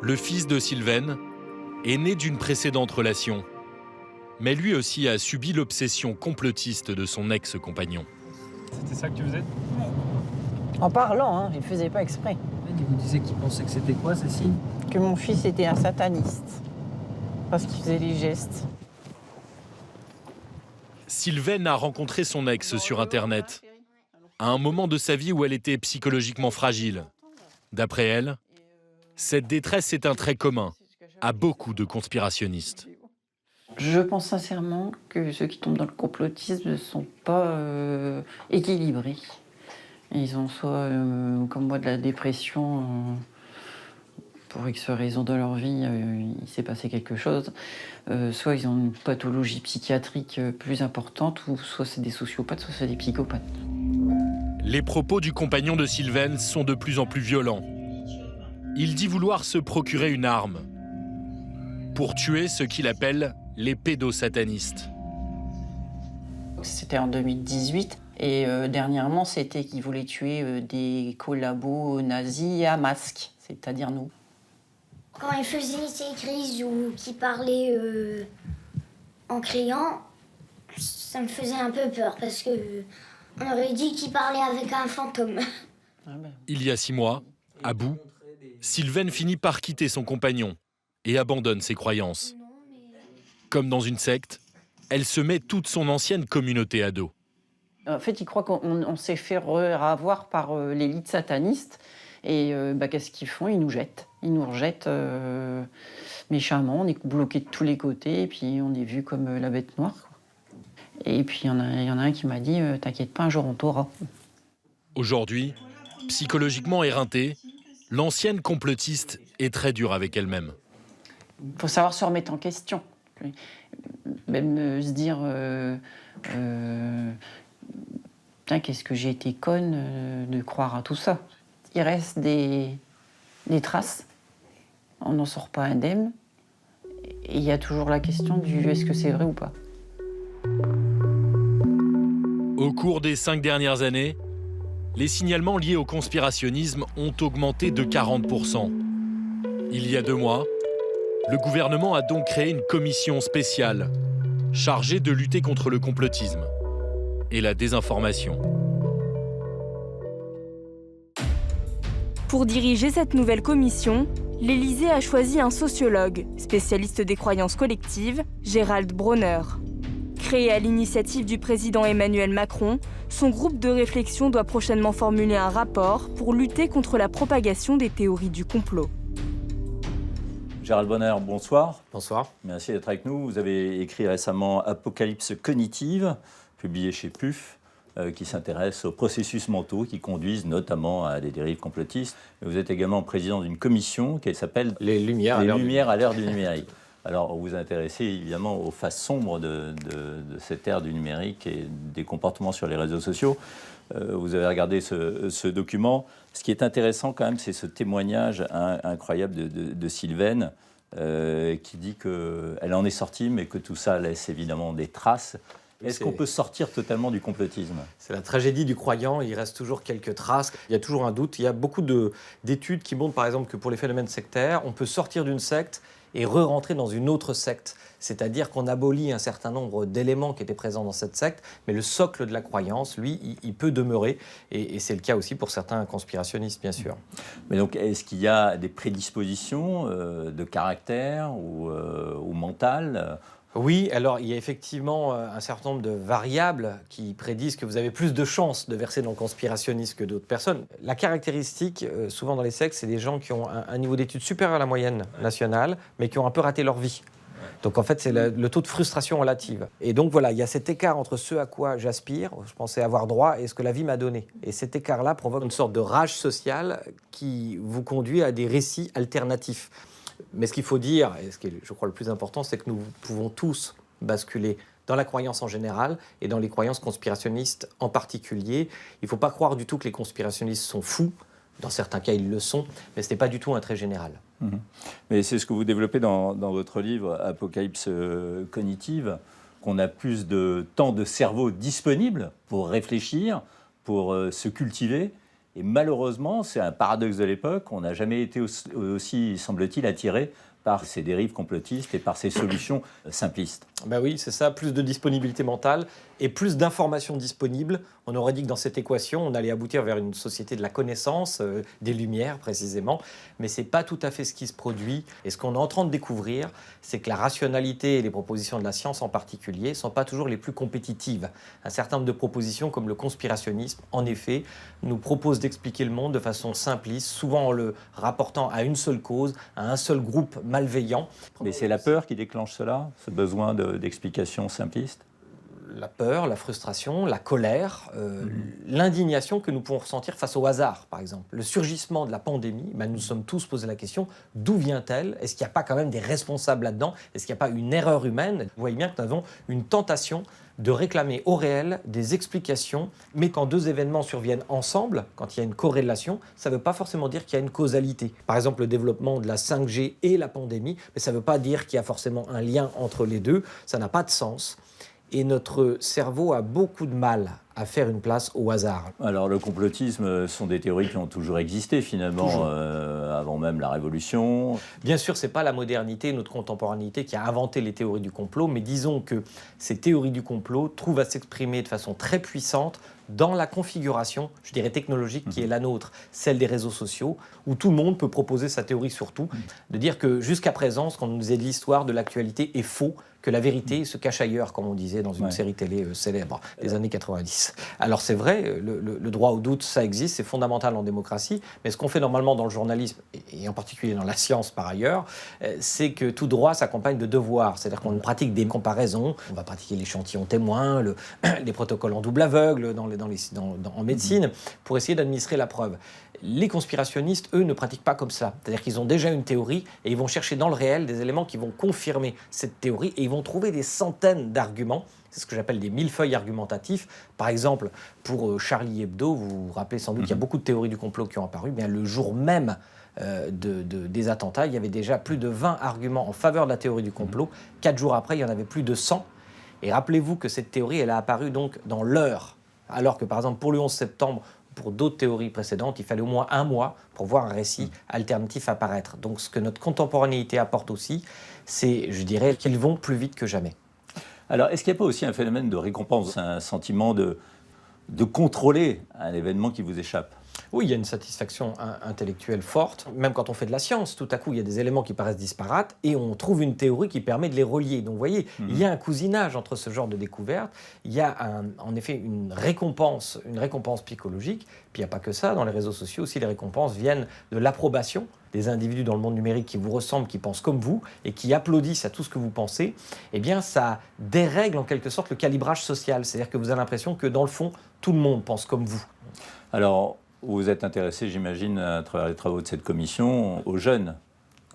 Speaker 8: Le fils de Sylvaine est né d'une précédente relation. Mais lui aussi a subi l'obsession complotiste de son ex-compagnon.
Speaker 2: C'était ça que tu faisais?
Speaker 19: En parlant, hein, il ne faisait pas exprès.
Speaker 25: Il vous disait qu'il pensait que c'était quoi, Cécile?
Speaker 19: Que mon fils était un sataniste. Parce qu'il faisait les gestes.
Speaker 8: Sylvaine a rencontré son ex sur Internet, à un moment de sa vie où elle était psychologiquement fragile. D'après elle, cette détresse est un trait commun à beaucoup de conspirationnistes.
Speaker 19: Je pense sincèrement que ceux qui tombent dans le complotisme ne sont pas équilibrés. Ils ont soit, comme moi, de la dépression, pour X raisons de leur vie, il s'est passé quelque chose. Soit ils ont une pathologie psychiatrique plus importante, ou soit c'est des sociopathes, soit c'est des psychopathes.
Speaker 8: Les propos du compagnon de Sylvaine sont de plus en plus violents. Il dit vouloir se procurer une arme pour tuer ce qu'il appelle les pédosatanistes.
Speaker 19: C'était en 2018. Et dernièrement, c'était qu'ils voulaient tuer des collabos nazis à masque, c'est-à-dire nous.
Speaker 12: Quand il faisait ses crises ou qu'il parlait en criant, ça me faisait un peu peur parce que on aurait dit qu'il parlait avec un fantôme.
Speaker 8: Il y a 6 mois, à bout, Sylvaine finit par quitter son compagnon et abandonne ses croyances. Comme dans une secte, elle se met toute son ancienne communauté à dos.
Speaker 19: En fait, ils croient qu'on s'est fait avoir par l'élite sataniste. Et qu'est-ce qu'ils font? Ils nous jettent. Ils nous rejettent méchamment. On est bloqués de tous les côtés. Et puis, on est vu comme la bête noire, quoi. Et puis, il y en a un qui m'a dit « T'inquiète pas, un jour, on t'aura. »
Speaker 8: Aujourd'hui, psychologiquement éreintée, l'ancienne complotiste est très dure avec elle-même.
Speaker 19: Il faut savoir se remettre en question. Même se dire putain, qu'est-ce que j'ai été conne de croire à tout ça. Il reste des traces. On n'en sort pas indemne. Et il y a toujours la question du est-ce que c'est vrai ou pas.
Speaker 8: Au cours des 5 dernières années, les signalements liés au conspirationnisme ont augmenté de 40%. Il y a 2 mois, le gouvernement a donc créé une commission spéciale chargée de lutter contre le complotisme et la désinformation.
Speaker 4: Pour diriger cette nouvelle commission, l'Élysée a choisi un sociologue, spécialiste des croyances collectives, Gérald Bronner. Créé à l'initiative du président Emmanuel Macron, son groupe de réflexion doit prochainement formuler un rapport pour lutter contre la propagation des théories du complot.
Speaker 5: Gérald Bronner, bonsoir.
Speaker 9: Bonsoir.
Speaker 5: Merci d'être avec nous. Vous avez écrit récemment Apocalypse cognitive, publié chez PUF, qui s'intéresse aux processus mentaux qui conduisent notamment à des dérives complotistes. Vous êtes également président d'une commission qui s'appelle
Speaker 9: Les Lumières à
Speaker 5: l'ère du numérique. Alors, vous vous intéressez évidemment aux faces sombres de cette ère du numérique et des comportements sur les réseaux sociaux. Vous avez regardé ce document. Ce qui est intéressant quand même, c'est ce témoignage incroyable de Sylvaine qui dit qu'elle en est sortie, mais que tout ça laisse évidemment des traces. Est-ce qu'on peut sortir totalement du complotisme?
Speaker 9: C'est la tragédie du croyant, il reste toujours quelques traces, il y a toujours un doute. Il y a beaucoup d'études qui montrent par exemple que pour les phénomènes sectaires, on peut sortir d'une secte et re-rentrer dans une autre secte. C'est-à-dire qu'on abolit un certain nombre d'éléments qui étaient présents dans cette secte, mais le socle de la croyance, lui, il peut demeurer. Et c'est le cas aussi pour certains conspirationnistes, bien sûr.
Speaker 5: Mais donc, est-ce qu'il y a des prédispositions de caractère ou mentales?
Speaker 9: Oui, alors il y a effectivement un certain nombre de variables qui prédisent que vous avez plus de chances de verser dans le conspirationnisme que d'autres personnes. La caractéristique, souvent dans les sectes, c'est des gens qui ont un niveau d'études supérieur à la moyenne nationale, mais qui ont un peu raté leur vie. Donc en fait, c'est le taux de frustration relative. Et donc voilà, il y a cet écart entre ce à quoi j'aspire, je pensais avoir droit, et ce que la vie m'a donné. Et cet écart-là provoque une sorte de rage sociale qui vous conduit à des récits alternatifs. Mais ce qu'il faut dire, et ce qui est, je crois, le plus important, c'est que nous pouvons tous basculer dans la croyance en général et dans les croyances conspirationnistes en particulier. Il ne faut pas croire du tout que les conspirationnistes sont fous. Dans certains cas, ils le sont, mais ce n'est pas du tout un trait général.
Speaker 5: Mais c'est ce que vous développez dans votre livre Apocalypse cognitive, qu'on a plus de temps de cerveau disponible pour réfléchir, pour se cultiver. Et malheureusement, c'est un paradoxe de l'époque, on n'a jamais été aussi, semble-t-il, attiré par ces dérives complotistes et par ces solutions simplistes.
Speaker 9: Ben oui, c'est ça, plus de disponibilité mentale et plus d'informations disponibles. On aurait dit que dans cette équation, on allait aboutir vers une société de la connaissance, des Lumières précisément, mais ce n'est pas tout à fait ce qui se produit. Et ce qu'on est en train de découvrir, c'est que la rationalité et les propositions de la science en particulier ne sont pas toujours les plus compétitives. Un certain nombre de propositions, comme le conspirationnisme, en effet, nous proposent d'expliquer le monde de façon simpliste, souvent en le rapportant à une seule cause, à un seul groupe malveillant.
Speaker 5: Mais c'est la peur qui déclenche cela, ce besoin d'explications simplistes?
Speaker 9: La peur, la frustration, la colère, l'indignation que nous pouvons ressentir face au hasard, par exemple. Le surgissement de la pandémie, nous sommes tous posé la question, d'où vient-elle? Est-ce qu'il n'y a pas quand même des responsables là-dedans? Est-ce qu'il n'y a pas une erreur humaine? Vous voyez bien que nous avons une tentation de réclamer au réel des explications, mais quand deux événements surviennent ensemble, quand il y a une corrélation, ça ne veut pas forcément dire qu'il y a une causalité. Par exemple, le développement de la 5G et la pandémie, mais ça ne veut pas dire qu'il y a forcément un lien entre les deux, ça n'a pas de sens. Et notre cerveau a beaucoup de mal à faire une place au hasard.
Speaker 5: Alors le complotisme sont des théories qui ont toujours existé finalement, avant même la Révolution.
Speaker 9: Bien sûr, ce n'est pas la modernité, notre contemporanéité qui a inventé les théories du complot, mais disons que ces théories du complot trouvent à s'exprimer de façon très puissante dans la configuration, je dirais technologique, qui est la nôtre, celle des réseaux sociaux, où tout le monde peut proposer sa théorie sur tout, de dire que jusqu'à présent, ce qu'on nous disait de l'histoire, de l'actualité est faux, que la vérité se cache ailleurs, comme on disait dans une série télé célèbre des années 90. Alors c'est vrai, le droit au doute, ça existe, c'est fondamental en démocratie, mais ce qu'on fait normalement dans le journalisme, et en particulier dans la science par ailleurs, c'est que tout droit s'accompagne de devoirs, c'est-à-dire qu'on pratique des comparaisons, on va pratiquer l'échantillon témoin, les protocoles en double aveugle en médecine, pour essayer d'administrer la preuve. Les conspirationnistes, eux, ne pratiquent pas comme ça. C'est-à-dire qu'ils ont déjà une théorie et ils vont chercher dans le réel des éléments qui vont confirmer cette théorie et ils vont trouver des centaines d'arguments. C'est ce que j'appelle des millefeuilles argumentatifs. Par exemple, pour Charlie Hebdo, vous vous rappelez sans doute qu'il y a beaucoup de théories du complot qui ont apparu. Bien, le jour même des attentats, il y avait déjà plus de 20 arguments en faveur de la théorie du complot. 4 jours après, il y en avait plus de 100. Et rappelez-vous que cette théorie, elle a apparu donc dans l'heure. Alors que, par exemple, pour le 11 septembre, pour d'autres théories précédentes, il fallait au moins un mois pour voir un récit alternatif apparaître. Donc ce que notre contemporanéité apporte aussi, c'est, je dirais, qu'ils vont plus vite que jamais.
Speaker 5: Alors, est-ce qu'il n'y a pas aussi un phénomène de récompense, un sentiment de contrôler un événement qui vous échappe?
Speaker 9: Oui, il y a une satisfaction intellectuelle forte. Même quand on fait de la science, tout à coup, il y a des éléments qui paraissent disparates et on trouve une théorie qui permet de les relier. Donc, vous voyez, il y a un cousinage entre ce genre de découvertes. Il y a en effet une récompense psychologique. Puis, il n'y a pas que ça. Dans les réseaux sociaux aussi, les récompenses viennent de l'approbation des individus dans le monde numérique qui vous ressemblent, qui pensent comme vous et qui applaudissent à tout ce que vous pensez. Eh bien, ça dérègle en quelque sorte le calibrage social. C'est-à-dire que vous avez l'impression que, dans le fond, tout le monde pense comme vous.
Speaker 5: Alors, vous êtes intéressé, j'imagine, à travers les travaux de cette commission, aux jeunes.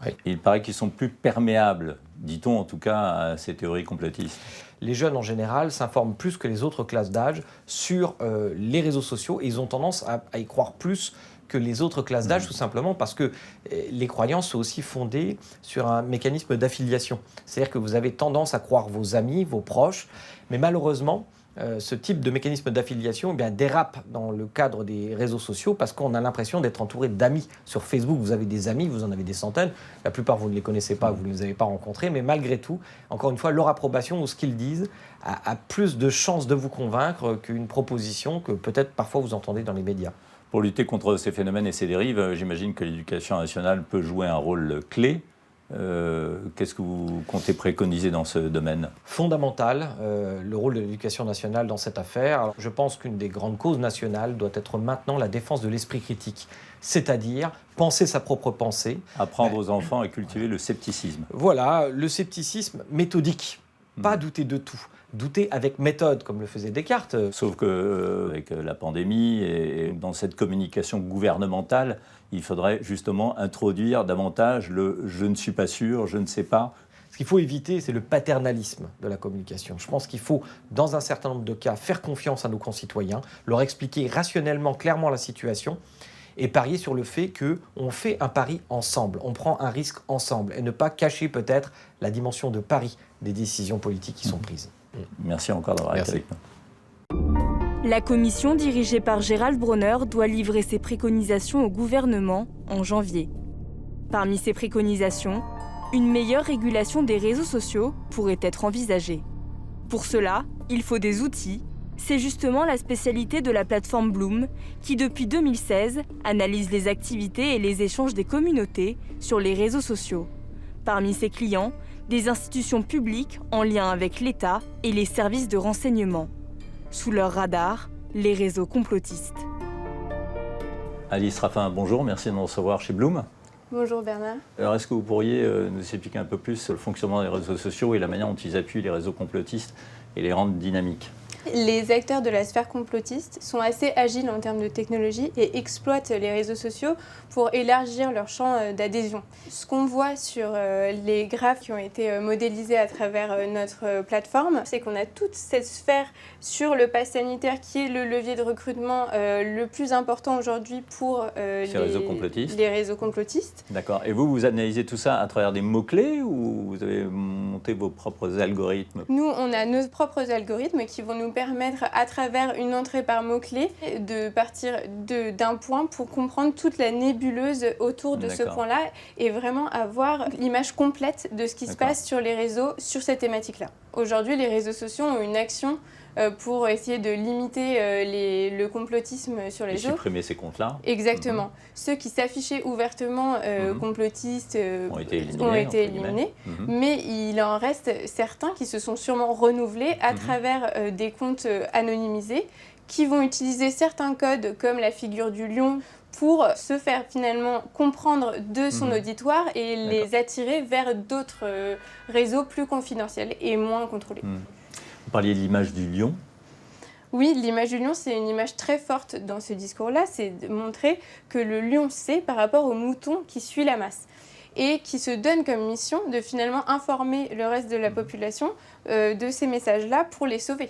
Speaker 9: Oui.
Speaker 5: Il paraît qu'ils sont plus perméables, dit-on en tout cas, à ces théories complotistes.
Speaker 9: Les jeunes, en général, s'informent plus que les autres classes d'âge sur les réseaux sociaux et ils ont tendance à y croire plus que les autres classes d'âge, tout simplement parce que les croyances sont aussi fondées sur un mécanisme d'affiliation. C'est-à-dire que vous avez tendance à croire vos amis, vos proches, mais malheureusement, ce type de mécanisme d'affiliation dérape dans le cadre des réseaux sociaux parce qu'on a l'impression d'être entouré d'amis. Sur Facebook, vous avez des amis, vous en avez des centaines. La plupart, vous ne les connaissez pas, vous ne les avez pas rencontrés. Mais malgré tout, encore une fois, leur approbation ou ce qu'ils disent a plus de chances de vous convaincre qu'une proposition que peut-être parfois vous entendez dans les médias.
Speaker 5: Pour lutter contre ces phénomènes et ces dérives, j'imagine que l'éducation nationale peut jouer un rôle clé. Qu'est-ce que vous comptez préconiser dans ce domaine?
Speaker 9: Fondamental, le rôle de l'éducation nationale dans cette affaire. Alors, je pense qu'une des grandes causes nationales doit être maintenant la défense de l'esprit critique, c'est-à-dire penser sa propre pensée.
Speaker 5: Apprendre aux enfants à cultiver le scepticisme.
Speaker 9: Voilà, le scepticisme méthodique, pas douter de tout. Douter avec méthode, comme le faisait Descartes.
Speaker 5: Sauf qu'avec la pandémie et dans cette communication gouvernementale, il faudrait justement introduire davantage le « je ne suis pas sûr, je ne sais pas ».
Speaker 9: Ce qu'il faut éviter, c'est le paternalisme de la communication. Je pense qu'il faut, dans un certain nombre de cas, faire confiance à nos concitoyens, leur expliquer rationnellement, clairement la situation et parier sur le fait qu'on fait un pari ensemble, on prend un risque ensemble et ne pas cacher peut-être la dimension de pari des décisions politiques qui sont prises.
Speaker 5: Merci encore d'avoir été avec nous.
Speaker 4: La commission dirigée par Gérald Bronner doit livrer ses préconisations au gouvernement en janvier. Parmi ces préconisations, une meilleure régulation des réseaux sociaux pourrait être envisagée. Pour cela, il faut des outils. C'est justement la spécialité de la plateforme Bloom, qui depuis 2016 analyse les activités et les échanges des communautés sur les réseaux sociaux. Parmi ses clients, des institutions publiques en lien avec l'État et les services de renseignement. Sous leur radar, les réseaux complotistes.
Speaker 5: Alice Raffin, bonjour, merci de nous recevoir chez Bloom.
Speaker 13: Bonjour Bernard.
Speaker 5: Alors est-ce que vous pourriez nous expliquer un peu plus le fonctionnement des réseaux sociaux et la manière dont ils appuient les réseaux complotistes et les rendent dynamiques ?
Speaker 13: Les acteurs de la sphère complotiste sont assez agiles en termes de technologie et exploitent les réseaux sociaux pour élargir leur champ d'adhésion. Ce qu'on voit sur les graphes qui ont été modélisés à travers notre plateforme, c'est qu'on a toute cette sphère sur le pass sanitaire qui est le levier de recrutement le plus important aujourd'hui pour les réseaux complotistes.
Speaker 5: D'accord. Et vous analysez tout ça à travers des mots-clés ou vous avez monté vos propres algorithmes ?
Speaker 13: Nous, on a nos propres algorithmes qui vont nous permettre, à travers une entrée par mots-clés, de partir d'un point pour comprendre toute la nébuleuse autour de ce point-là et vraiment avoir l'image complète de ce qui se passe sur les réseaux sur cette thématique-là. Aujourd'hui, les réseaux sociaux ont une action pour essayer de limiter le complotisme sur les réseaux.
Speaker 5: Supprimer ces comptes-là.
Speaker 13: Exactement. Ceux qui s'affichaient ouvertement complotistes ont été éliminés. Mais il en reste certains qui se sont sûrement renouvelés à travers des comptes anonymisés qui vont utiliser certains codes comme la figure du lion pour se faire finalement comprendre de son auditoire et les attirer vers d'autres réseaux plus confidentiels et moins contrôlés.
Speaker 5: Vous parliez de l'image du lion.
Speaker 13: Oui, l'image du lion, c'est une image très forte dans ce discours-là. C'est de montrer que le lion sait par rapport au mouton qui suit la masse et qui se donne comme mission de finalement informer le reste de la population de ces messages-là pour les sauver.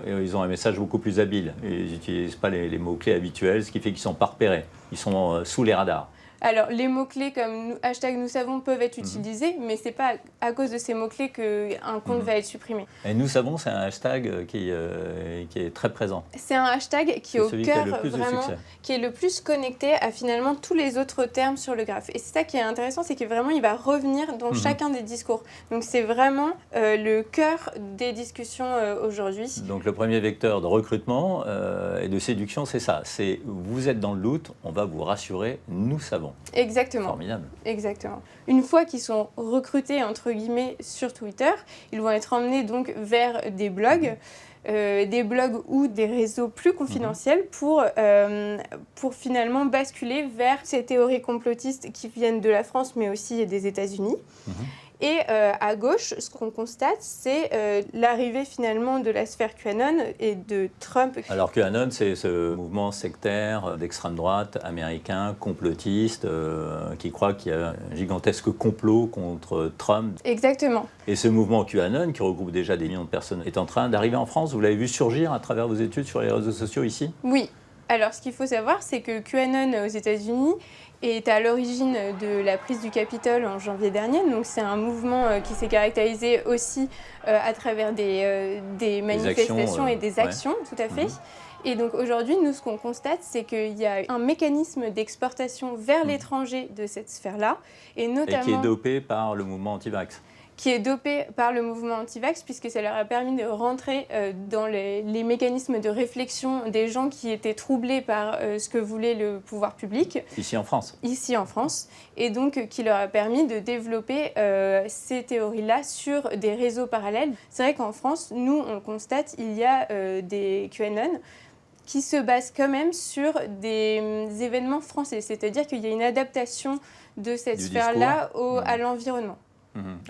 Speaker 5: Ils ont un message beaucoup plus habile. Ils n'utilisent pas les mots-clés habituels, ce qui fait qu'ils ne sont pas repérés. Ils sont sous les radars.
Speaker 13: Alors, les mots-clés comme hashtag nous savons peuvent être utilisés, mais ce n'est pas à cause de ces mots-clés qu'un compte va être supprimé.
Speaker 5: Et nous savons, c'est un hashtag qui est très présent.
Speaker 13: C'est un hashtag qui est au cœur
Speaker 5: vraiment,
Speaker 13: qui est le plus connecté à finalement tous les autres termes sur le graphe. Et c'est ça qui est intéressant, c'est que vraiment il va revenir dans chacun des discours. Donc c'est vraiment le cœur des discussions aujourd'hui.
Speaker 5: Donc le premier vecteur de recrutement et de séduction, c'est ça. C'est vous êtes dans le doute, on va vous rassurer, nous savons.
Speaker 13: Exactement.
Speaker 5: Formidable.
Speaker 13: Exactement. Une fois qu'ils sont recrutés, entre guillemets, sur Twitter, ils vont être emmenés donc vers des blogs ou des réseaux plus confidentiels pour finalement basculer vers ces théories complotistes qui viennent de la France, mais aussi des États-Unis. Et à gauche, ce qu'on constate, c'est l'arrivée finalement de la sphère QAnon et de Trump.
Speaker 5: Alors QAnon, c'est ce mouvement sectaire d'extrême droite américain, complotiste, qui croit qu'il y a un gigantesque complot contre Trump.
Speaker 13: Exactement.
Speaker 5: Et ce mouvement QAnon, qui regroupe déjà des millions de personnes, est en train d'arriver en France. Vous l'avez vu surgir à travers vos études sur les réseaux sociaux ici ?
Speaker 13: Oui. Alors, ce qu'il faut savoir, c'est que QAnon aux États-Unis est à l'origine de la prise du Capitole en janvier dernier. Donc, c'est un mouvement qui s'est caractérisé aussi à travers des manifestations et des actions, tout à fait. Et donc, aujourd'hui, nous, ce qu'on constate, c'est qu'il y a un mécanisme d'exportation vers l'étranger de cette sphère-là. Et notamment...
Speaker 5: Et qui est dopé par le mouvement anti-vax.
Speaker 13: Qui est dopé par le mouvement anti-vax, puisque ça leur a permis de rentrer dans les mécanismes de réflexion des gens qui étaient troublés par ce que voulait le pouvoir public.
Speaker 5: Ici en France.
Speaker 13: Ici en France. Et donc qui leur a permis de développer ces théories-là sur des réseaux parallèles. C'est vrai qu'en France, nous, on le constate, il y a des QAnon qui se basent quand même sur des événements français. C'est-à-dire qu'il y a une adaptation de cette sphère-là à l'environnement.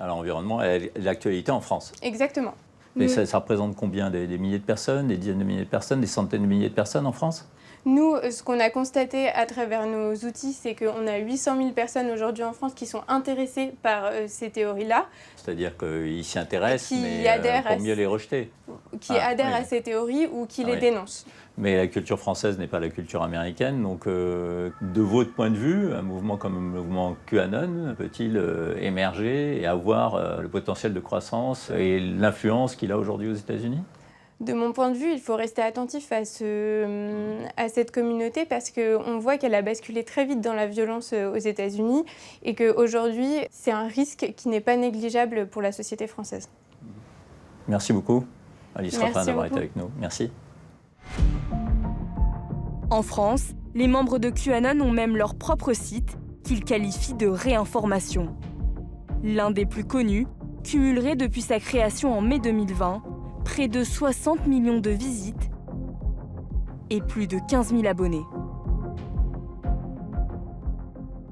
Speaker 5: À l'environnement et à l'actualité en France.
Speaker 13: Exactement.
Speaker 5: Et ça représente combien ? Des milliers de personnes, des dizaines de milliers de personnes, des centaines de milliers de personnes en France ?
Speaker 13: Nous, ce qu'on a constaté à travers nos outils, c'est qu'on a 800 000 personnes aujourd'hui en France qui sont intéressées par ces théories-là.
Speaker 5: C'est-à-dire qu'ils s'y intéressent, mais pour mieux les rejeter.
Speaker 13: Qui adhèrent à ces théories ou qui les dénoncent.
Speaker 5: Mais la culture française n'est pas la culture américaine, donc de votre point de vue, un mouvement comme le mouvement QAnon peut-il émerger et avoir le potentiel de croissance et l'influence qu'il a aujourd'hui aux États-Unis ?
Speaker 13: De mon point de vue, il faut rester attentif à cette communauté parce qu'on voit qu'elle a basculé très vite dans la violence aux États-Unis et qu'aujourd'hui, c'est un risque qui n'est pas négligeable pour la société française.
Speaker 5: Merci beaucoup, Alice Raffin, d'avoir été
Speaker 13: beaucoup.
Speaker 5: avec nous. Merci.
Speaker 4: En France, les membres de QAnon ont même leur propre site qu'ils qualifient de réinformation. L'un des plus connus cumulerait depuis sa création en mai 2020 près de 60 millions de visites et plus de 15 000 abonnés.